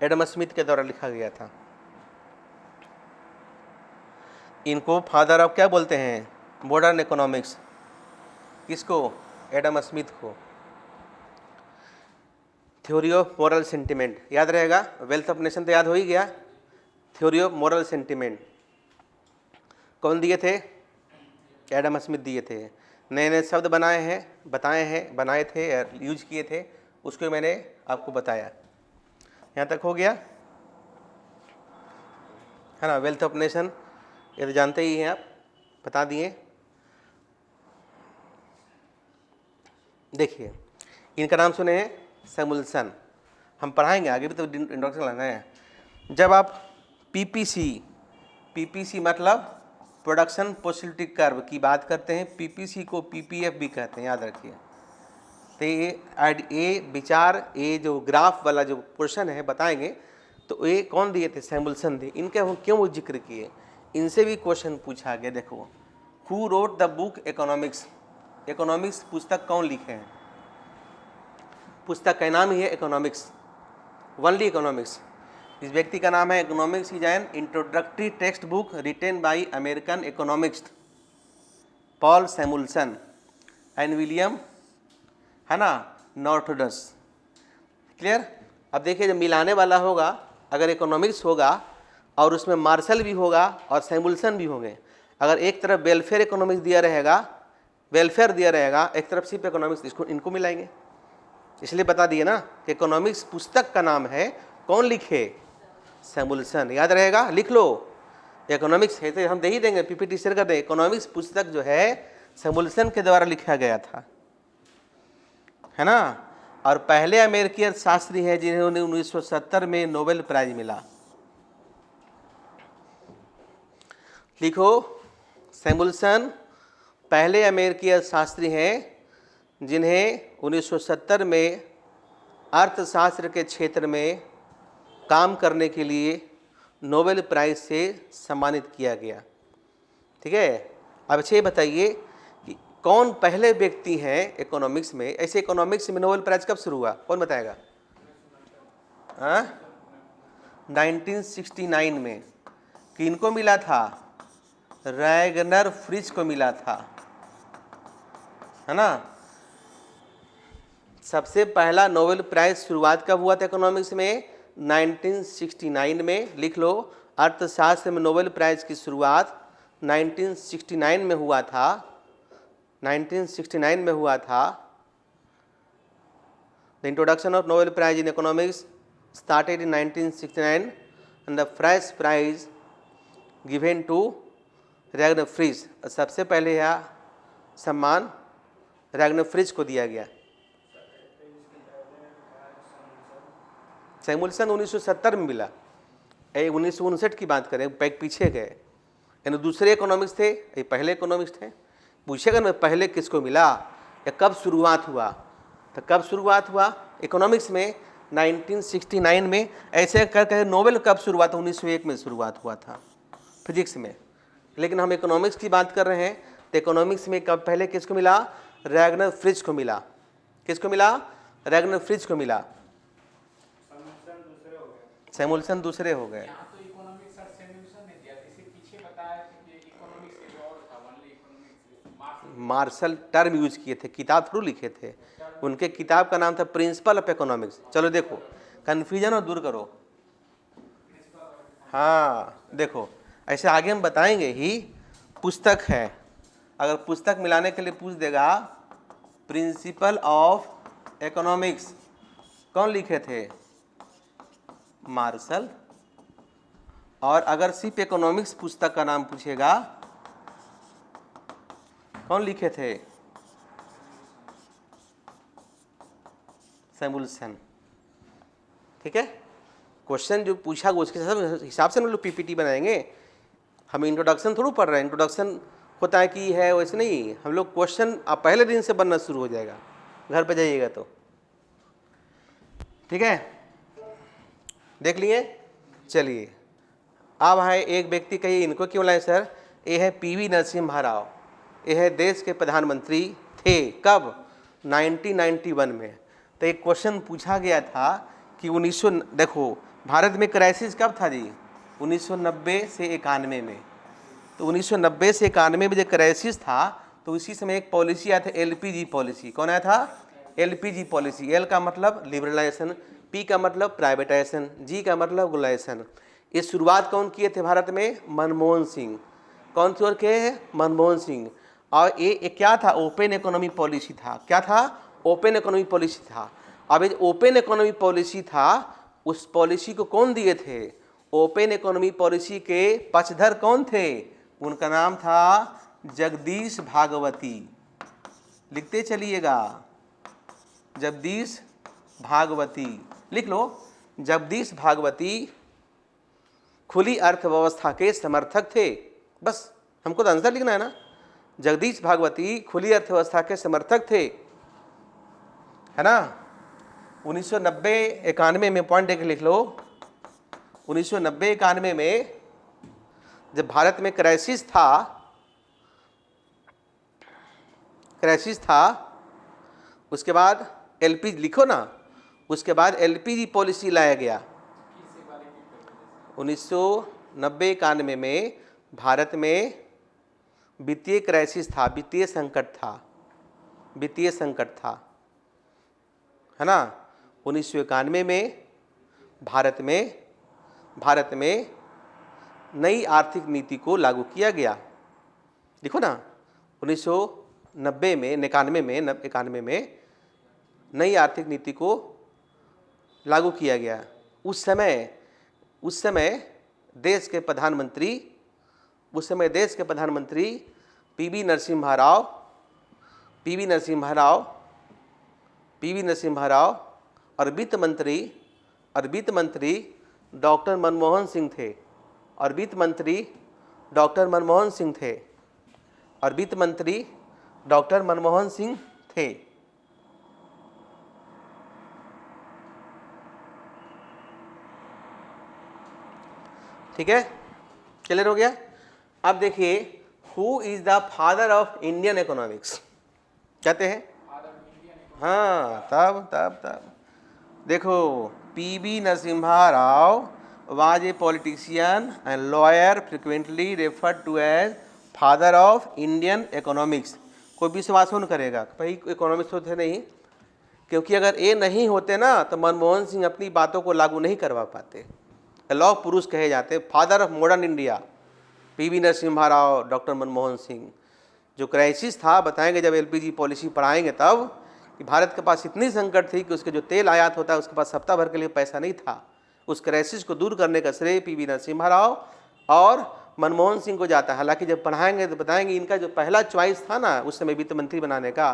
एडम स्मिथ के द्वारा लिखा गया था। इनको फादर ऑफ क्या बोलते हैं? Modern economics. किसको? एडम स्मिथ को। थ्योरी ऑफ मोरल सेंटिमेंट याद रहेगा। वेल्थ ऑफ नेशन तो याद हो ही गया। थ्योरी ऑफ मोरल सेंटिमेंट कौन दिए थे? एडम स्मिथ दिए थे। नए नए शब्द बनाए थे, यूज किए थे, उसको मैंने आपको बताया। यहाँ तक हो गया, है ना। वेल्थ ऑफ नेशन ये तो जानते ही हैं आप, बता दिए। देखिए इनका नाम सुने हैं, सैमुअल्सन। हम पढ़ाएंगे आगे भी, तो इंट्रोडक्शन लाना है। जब आप पीपीसी मतलब प्रोडक्शन पॉसिबिलिटी कर्व की बात करते हैं, पीपीसी को पीपीएफ भी कहते हैं, याद रखिए। तो ये विचार, ये जो ग्राफ वाला जो पोर्शन है बताएंगे, तो ये कौन दिए थे? सैमुअल्सन दिए। इनके हम क्यों जिक्र किए? इनसे भी क्वेश्चन पूछा गया। देखो, who wrote the book economics? Economics पुस्तक कौन लिखे हैं? पुस्तक का नाम ही है इकोनॉमिक्स, ओनली इकोनॉमिक्स। इस व्यक्ति का नाम है economics is an introductory text book written by American economist Paul Samuelson and William, है ना, नॉर्थडस। क्लियर? अब देखिए जब मिलाने वाला होगा, अगर इकोनॉमिक्स होगा और उसमें मार्शल भी होगा और सैमुअल्सन भी होंगे, अगर एक तरफ वेलफेयर इकोनॉमिक्स दिया रहेगा, एक तरफ सिर्फ इकोनॉमिक्स, इसको इनको मिलाएंगे। इसलिए बता दिए ना कि इकोनॉमिक्स पुस्तक का नाम है, कौन लिखे? सैमुअल्सन। याद रहेगा, लिख लो। इकोनॉमिक्स है तो हम दे ही देंगे, पीपीटी शेयर कर दें। इकोनॉमिक्स पुस्तक जो है सैमुअल्सन के द्वारा लिखा गया था, है ना। और पहले अमेरिकी अर्थशास्त्री हैं जिन्हें 1970 में नोबेल प्राइज मिला। लिखो, सैमुअल्सन पहले अमेरिकी अर्थशास्त्री हैं जिन्हें 1970 में अर्थशास्त्र के क्षेत्र में काम करने के लिए नोबेल प्राइज से सम्मानित किया गया। ठीक है। अब अच्छे बताइए कि कौन पहले व्यक्ति हैं इकोनॉमिक्स में? ऐसे इकोनॉमिक्स में नोबेल प्राइज कब शुरू हुआ, कौन बताएगा? 1969 में। किनको मिला था? रैगनर फ्रिज को मिला था, है ना। सबसे पहला नोबेल प्राइज शुरुआत कब हुआ था इकोनॉमिक्स में? 1969 में। लिख लो, अर्थशास्त्र में नोबेल प्राइज की शुरुआत 1969 में हुआ था। 1969 में हुआ था। The introduction of Nobel prize in economics started in 1969 and the first prize given to Ragnar Frisch. सबसे पहले यह सम्मान रैगनर फ्रिज को दिया गया। सैमुअलसन 1970 में मिला। 1959 की बात करें, पैक पीछे गए, यानी दूसरे इकोनॉमिक्स थे, ये पहले इकोनॉमिक्स थे। पूछेगा ना पहले किसको मिला या कब शुरुआत हुआ, तो कब शुरुआत हुआ इकोनॉमिक्स में 1969 में। ऐसे कर कहे नोबेल कब शुरुआत, 1901 में शुरुआत हुआ था फिजिक्स में। लेकिन हम इकोनॉमिक्स की बात कर रहे हैं, तो इकोनॉमिक्स में कब पहले किसको मिला, रैगनर फ्रिज को मिला। किसको मिला, रैगनर फ्रिज को मिला। सैमुअलसन दूसरे हो गए। मार्शल टर्म यूज किए थे, किताब थ्रू लिखे थे। उनके किताब का नाम था प्रिंसिपल ऑफ इकोनॉमिक्स। चलो देखो, कन्फ्यूजन और दूर करो। हाँ देखो, ऐसे आगे हम बताएंगे ही। पुस्तक है, अगर पुस्तक मिलाने के लिए पूछ देगा प्रिंसिपल ऑफ इकोनॉमिक्स कौन लिखे थे, मार्शल। और अगर सिर्फ इकोनॉमिक्स पुस्तक का नाम पूछेगा कौन लिखे थे, सैमुअलसन। ठीक है, क्वेश्चन जो पूछा उसके हिसाब से हम लोग पीपीटी बनाएंगे। हम इंट्रोडक्शन थोड़ा पढ़ रहे हैं, इंट्रोडक्शन होता है कि है, वैसे नहीं। हम लोग क्वेश्चन अब पहले दिन से बनना शुरू हो जाएगा, घर पे जाइएगा तो। ठीक है, देख लिए। चलिए अब है एक व्यक्ति, कहिए इनको क्यों लाए सर, ये है पीवी नरसिम्हा राव। ये है देश के प्रधानमंत्री थे, कब, 1991 में। तो एक क्वेश्चन पूछा गया था कि 1900, देखो भारत में क्राइसिस कब था जी, 1990 से 91 में। तो 1990 से 91 में जब क्राइसिस था, तो उसी समय एक पॉलिसी आया था, एलपीजी पॉलिसी। कौन आया था, एलपीजी पॉलिसी। एल का मतलब लिबरलाइजेशन, पी का मतलब प्राइवेटाइजेशन, जी का मतलब ग्लोबलाइजेशन। इस शुरुआत कौन किए थे भारत में, मनमोहन सिंह। कौन सी ओर के हैं, मनमोहन सिंह। और ये क्या था, ओपन इकोनॉमी पॉलिसी था। क्या था, ओपन इकोनॉमी पॉलिसी था। अब ये ओपन इकोनॉमी पॉलिसी था, उस पॉलिसी को कौन दिए थे, ओपन इकोनॉमी पॉलिसी के पक्षधर कौन थे, उनका नाम था जगदीश भागवती। लिखते चलिएगा, जगदीश भागवती, लिख लो। जगदीश भागवती खुली अर्थव्यवस्था के समर्थक थे। बस हमको तो आंसर लिखना है ना। जगदीश भागवती खुली अर्थव्यवस्था के समर्थक थे, है ना। 1990-91 में पॉइंट देख लिख लो। 1990-91 में जब भारत में क्राइसिस था, उसके बाद एलपीजी लिखो ना, उसके बाद एलपीजी पॉलिसी लाया गया। 1990-91 में भारत में वित्तीय क्राइसिस था, वित्तीय संकट था, है ना। 1991 में भारत में नई आर्थिक नीति को लागू किया गया। देखो ना, 1990 में 91 में नई आर्थिक नीति को लागू किया गया। उस समय देश के प्रधानमंत्री पीवी नरसिम्हा राव और वित्त मंत्री डॉक्टर मनमोहन सिंह थे। ठीक है, क्लियर हो गया। अब देखिए, who is the father of Indian economics कहते हैं। हाँ, तब देखो, PV Narasimha Rao was a politician and lawyer frequently referred to as father of Indian economics। कोई विश्वास नहीं करेगा भाई इकोनॉमिक्स होते नहीं, क्योंकि अगर ये नहीं होते ना तो मनमोहन सिंह अपनी बातों को लागू नहीं करवा पाते। लौह पुरुष कहे जाते, father of modern India PV Narasimha Rao, doctor Manmohan Singh. जो क्राइसिस था बताएंगे जब एलपीजी पॉलिसी पढ़ाएंगे तब, कि भारत के पास इतनी संकट थी कि उसके जो तेल आयात होता है उसके पास सप्ताह भर के लिए पैसा नहीं था। उस क्राइसिस को दूर करने का श्रेय पीवी नरसिम्हा राव और मनमोहन सिंह को जाता है। हालांकि जब पढ़ाएंगे तो बताएंगे इनका जो पहला चॉइस था ना उस समय वित्त मंत्री बनाने का,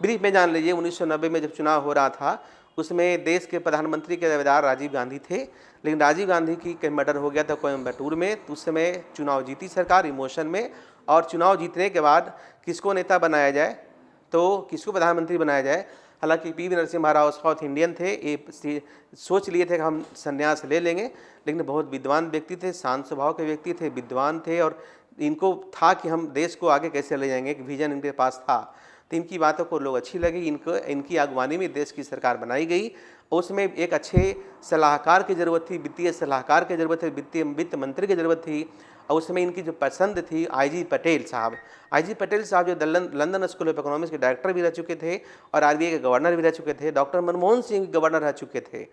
ब्रीफ में जान लीजिए 1990 में जब चुनाव हो रहा था उसमें देश के प्रधानमंत्री के दावेदार राजीव गांधी थे, लेकिन राजीव गांधी की कहीं मर्डर हो गया था कोयम्बटूर में, तो उस समय चुनाव जीती सरकार इमोशन में, और चुनाव जीतने के बाद किसको नेता बनाया जाए तो किसको प्रधानमंत्री बनाया जाए। हालांकि PV Narasimha Rao south Indian थे, ये सोच लिए थे कि हम संन्यास ले लेंगे, लेकिन बहुत विद्वान व्यक्ति थे, शांत स्वभाव के व्यक्ति थे, विद्वान थे, और इनको था कि हम देश को आगे कैसे ले जाएंगे, एक विजन इनके पास था। तो इनकी बातों को लोग अच्छी लगी, इनकी अगवानी में देश की सरकार बनाई गई। उसमें एक अच्छे सलाहकार की ज़रूरत थी, वित्तीय सलाहकार की ज़रूरत थी, वित्त मंत्री की ज़रूरत थी, और उसमें इनकी जो पसंद थी आईजी पटेल साहब। आईजी पटेल साहब जो लंदन स्कूल ऑफ इकोनॉमिक्स के डायरेक्टर भी रह चुके थे और आरबीआई के गवर्नर भी रह चुके थे, डॉक्टर मनमोहन सिंह गवर्नर रह चुके थे, है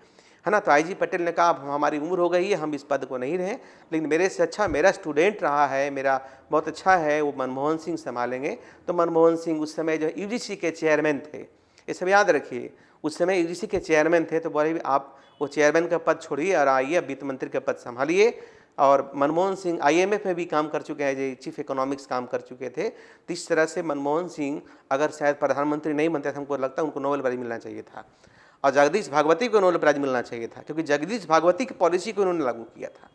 ना। तो आईजी पटेल ने कहा अब हमारी उम्र हो गई है, हम इस पद को नहीं रहें, लेकिन मेरे से अच्छा मेरा स्टूडेंट रहा है, मेरा बहुत अच्छा है, वो मनमोहन सिंह संभालेंगे। तो मनमोहन सिंह उस समय जो यूजीसी के चेयरमैन थे, ये सब याद रखिए, उस समय यूजीसी के चेयरमैन थे, तो बोले आप वो चेयरमैन का पद छोड़िए और आइए वित्त मंत्री का पद संभालिए। और मनमोहन सिंह आईएमएफ में भी काम कर चुके हैं, जो चीफ इकोनॉमिक्स काम कर चुके थे। तो इस तरह से मनमोहन सिंह अगर शायद प्रधानमंत्री नहीं बनते थे, हमको लगता है उनको नोबेल प्राइज मिलना चाहिए था, और जगदीश भागवती को नोबेल प्राइज मिलना चाहिए था, क्योंकि जगदीश भागवती की पॉलिसी को उन्होंने लागू किया था।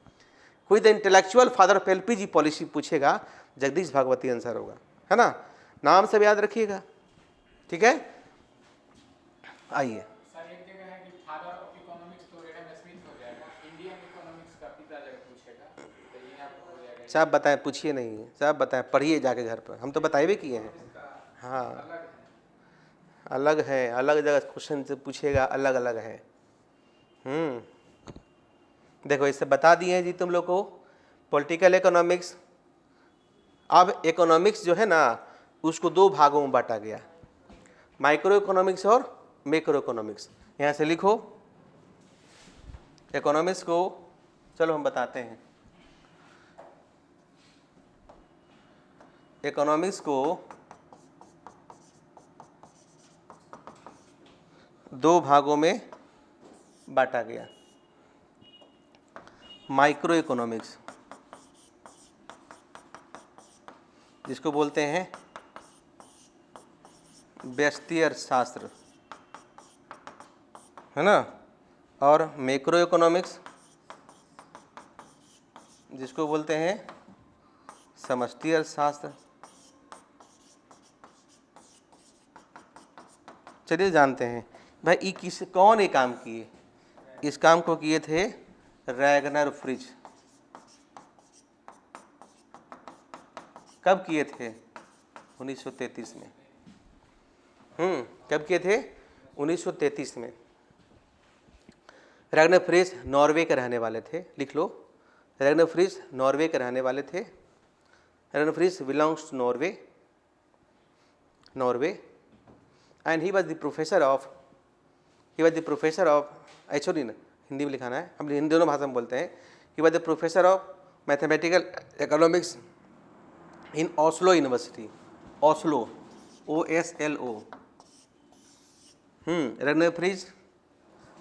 कोई the intellectual father of LPG policy पूछेगा, जगदीश भागवती आंसर होगा, है ना। नाम सब याद रखिएगा, ठीक है। आइए, सब बताएं, पूछिए नहीं, सब बताएं, पढ़िए जाके घर पर, हम तो बताए भी किए हैं। हाँ, अलग है, अलग जगह क्वेश्चन से पूछेगा, अलग अलग है। देखो इससे बता दिए हैं जी तुम लोग को पॉलिटिकल इकोनॉमिक्स। अब इकोनॉमिक्स जो है ना उसको दो भागों में बांटा गया, माइक्रो इकोनॉमिक्स और मैक्रो इकोनॉमिक्स। यहाँ से लिखो इकोनॉमिक्स को, चलो हम बताते हैं। इकोनॉमिक्स को दो भागों में बांटा गया, माइक्रो इकोनॉमिक्स जिसको बोलते हैं व्यष्टि अर्थशास्त्र, है ना, और मैक्रो इकोनॉमिक्स जिसको बोलते हैं समष्टि अर्थशास्त्र। चलिए जानते हैं भाई ये कौन ये काम किए। इस काम को किए थे रैगनर फ्रिज। कब किए थे? 1933 में। कब किए थे? 1933 में। रैगनर फ्रिज नॉर्वे के रहने वाले थे, लिख लो, रैगनर फ्रिज नॉर्वे के रहने वाले थे। Ragnar Frisch belongs to Norway and he was the professor of actually Hindi में लिखाना है, हम हिंदी दोनों भाषा में बोलते हैं। he was the professor of mathematical economics in Oslo University, Oslo, OSLO। Ragnar fridge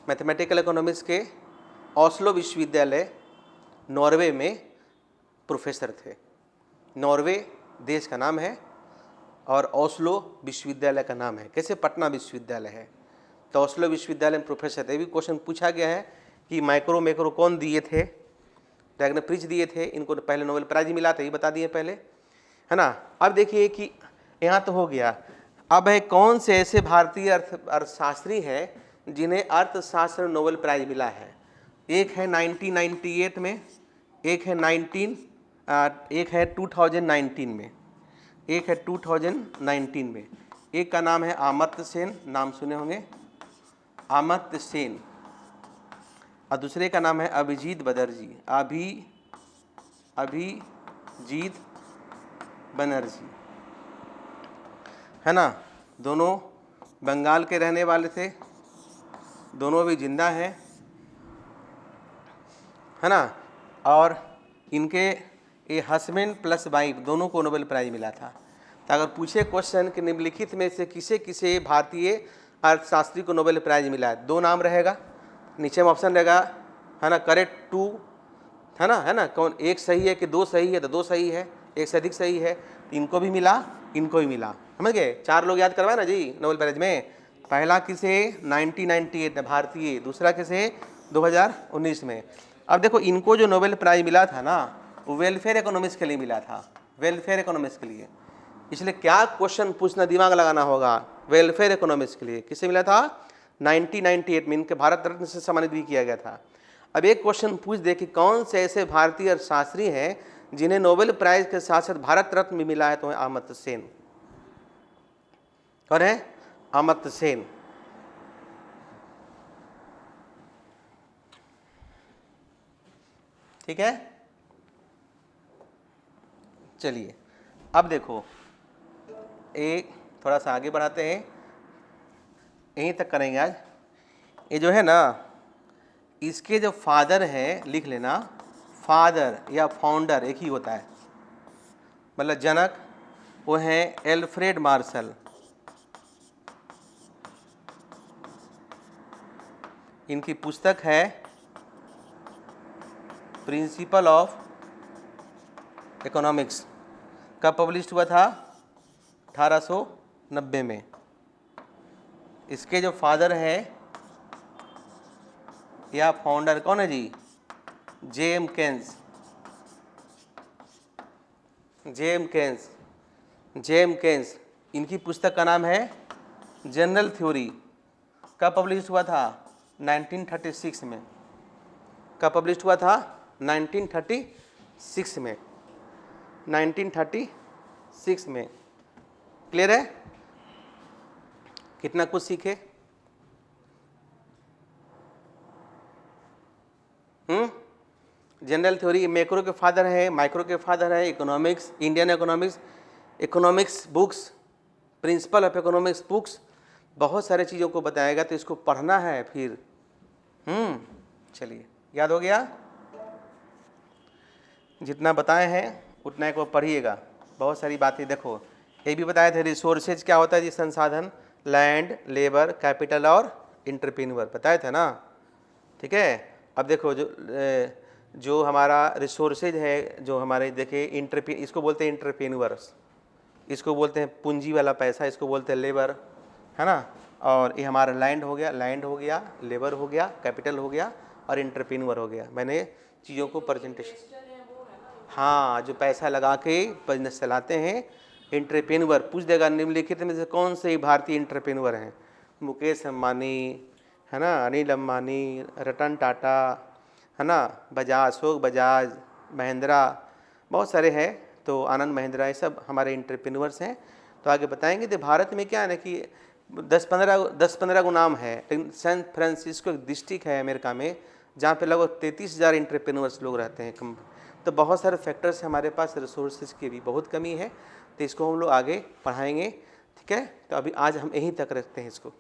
mathematical economics के ओस्लो विश्वविद्यालय नॉर्वे में प्रोफेसर थे। नॉर्वे देश का नाम है और ओस्लो विश्वविद्यालय का नाम है। कैसे पटना विश्वविद्यालय है, तो ओस्लो विश्वविद्यालय में प्रोफेसर थे। ये भी क्वेश्चन पूछा गया है कि माइक्रो मैक्रो कौन दिए थे? रैगनर फ्रिज दिए थे। इनको पहले नोबेल प्राइज मिला था, ये बता दिए पहले, है ना। अब देखिए कि यहाँ तो हो गया, अब है कौन से ऐसे भारतीय अर्थशास्त्री हैं जिन्हें अर्थशास्त्र नोबेल प्राइज मिला है। एक है 1998 में, एक है 2019 में, एक है 2019 में। एक का नाम है अमर्त्य सेन, नाम सुने होंगे, अमर्त्य सेन, और दूसरे का नाम है अभिजीत बनर्जी, अभिजीत बनर्जी, है ना। दोनों बंगाल के रहने वाले थे, दोनों भी जिंदा हैं, है ना। और इनके ये हस्बैंड प्लस वाइफ दोनों को नोबेल प्राइज मिला था। तो अगर पूछे क्वेश्चन कि निम्नलिखित में से किसे किसे भारतीय अर्थशास्त्री को नोबेल प्राइज मिला है, दो नाम रहेगा, नीचे में ऑप्शन रहेगा है ना, करेक्ट 2, है ना, कौन एक सही है कि 2 सही है, तो 2 सही है, एक से अधिक सही है, तो इनको भी मिला, इनको भी मिला। समझ गए? 4 लोग याद करवाए ना जी नोबेल प्राइज में। पहला किसे 1998 में भारतीय, दूसरा किसे 2019 में। अब देखो इनको जो नोबेल प्राइज मिला था ना, वो वेलफेयर इकोनॉमिक्स के लिए मिला था, वेलफेयर इकोनॉमिक्स के लिए। इसलिए क्या क्वेश्चन पूछना, दिमाग लगाना होगा। वेलफेयर इकोनॉमिक्स के लिए किसे मिला था? 1998 में इनके भारत रत्न से सम्मानित भी किया गया था। अब एक क्वेश्चन पूछ दे कि कौन से ऐसे भारतीय अर्थशास्त्री हैं जिन्हें नोबेल प्राइज के साथ साथ भारत रत्न भी मिला है, तो अमर्त्य सेन। कौन है? अमर्त्य सेन। ठीक है, चलिए अब देखो, एक थोड़ा सा आगे बढ़ाते हैं, यहीं तक करेंगे आज। ये जो है ना, इसके जो फादर हैं, लिख लेना, फादर या फाउंडर एक ही होता है, मतलब जनक, वो हैं एल्फ्रेड मार्शल। इनकी पुस्तक है प्रिंसिपल ऑफ इकोनॉमिक्स। कब पब्लिश हुआ था? 1890 में। इसके जो फादर हैं या फाउंडर कौन है जी? JM. Keynes. JM. Keynes, JM. Keynes. इनकी पुस्तक का नाम है जनरल थ्योरी। कब पब्लिश हुआ था? 1936 में। कब पब्लिश हुआ था? 1936 में, 1936 में। क्लियर है? कितना कुछ सीखे? जनरल थ्योरी, मैक्रो के फादर है, माइक्रो के फादर है, economics, Indian economics, economics books, principle of economics books, बहुत सारे चीज़ों को बताएगा, तो इसको पढ़ना है फिर। चलिए, याद हो गया? जितना बताए हैं उतना एक बार पढ़िएगा। बहुत सारी बातें देखो, ये भी बताए थे रिसोर्सेज क्या होता है जी? संसाधन, लैंड, लेबर, कैपिटल और इंटरप्रेन्योर, बताए थे ना। ठीक है, अब देखो जो हमारा रिसोर्सेज है, जो हमारे देखिए इसको बोलते हैं इंटरप्रेन्योर्स, इसको बोलते हैं पूंजी वाला पैसा, इसको बोलते हैं लेबर, है ना। और ये हमारा लैंड हो गया, लेबर हो गया, कैपिटल हो गया और इंटरप्रेन्योर हो गया। मैंने चीज़ों को प्रेजेंटेशन, हाँ, जो पैसा लगा के बिजनेस चलाते हैं, इंटरप्रेन्योर। पूछ देगा निम्नलिखित में से कौन से भारतीय इंटरप्रेन्योर हैं? मुकेश अंबानी, है ना, अनिल अंबानी, रतन टाटा, है ना, बजाज, अशोक बजाज, महिंद्रा, बहुत सारे हैं। तो आनंद महिंद्रा, ये सब हमारे इंटरप्रेन्योर्स हैं। तो आगे बताएंगे। तो भारत में क्या है ना कि 10-15 गो नाम है, लेकिन सैन फ्रांसिस्को एक डिस्ट्रिक्ट है अमेरिका में, जहाँ पे लगभग 33,000 इंटरप्रेन्योर्स लोग रहते हैं। तो बहुत सारे फैक्टर्स हमारे पास, रिसोर्सेज की भी बहुत कमी है, तो इसको हम लोग आगे पढ़ाएंगे। ठीक है, तो अभी आज हम यहीं तक रखते हैं इसको।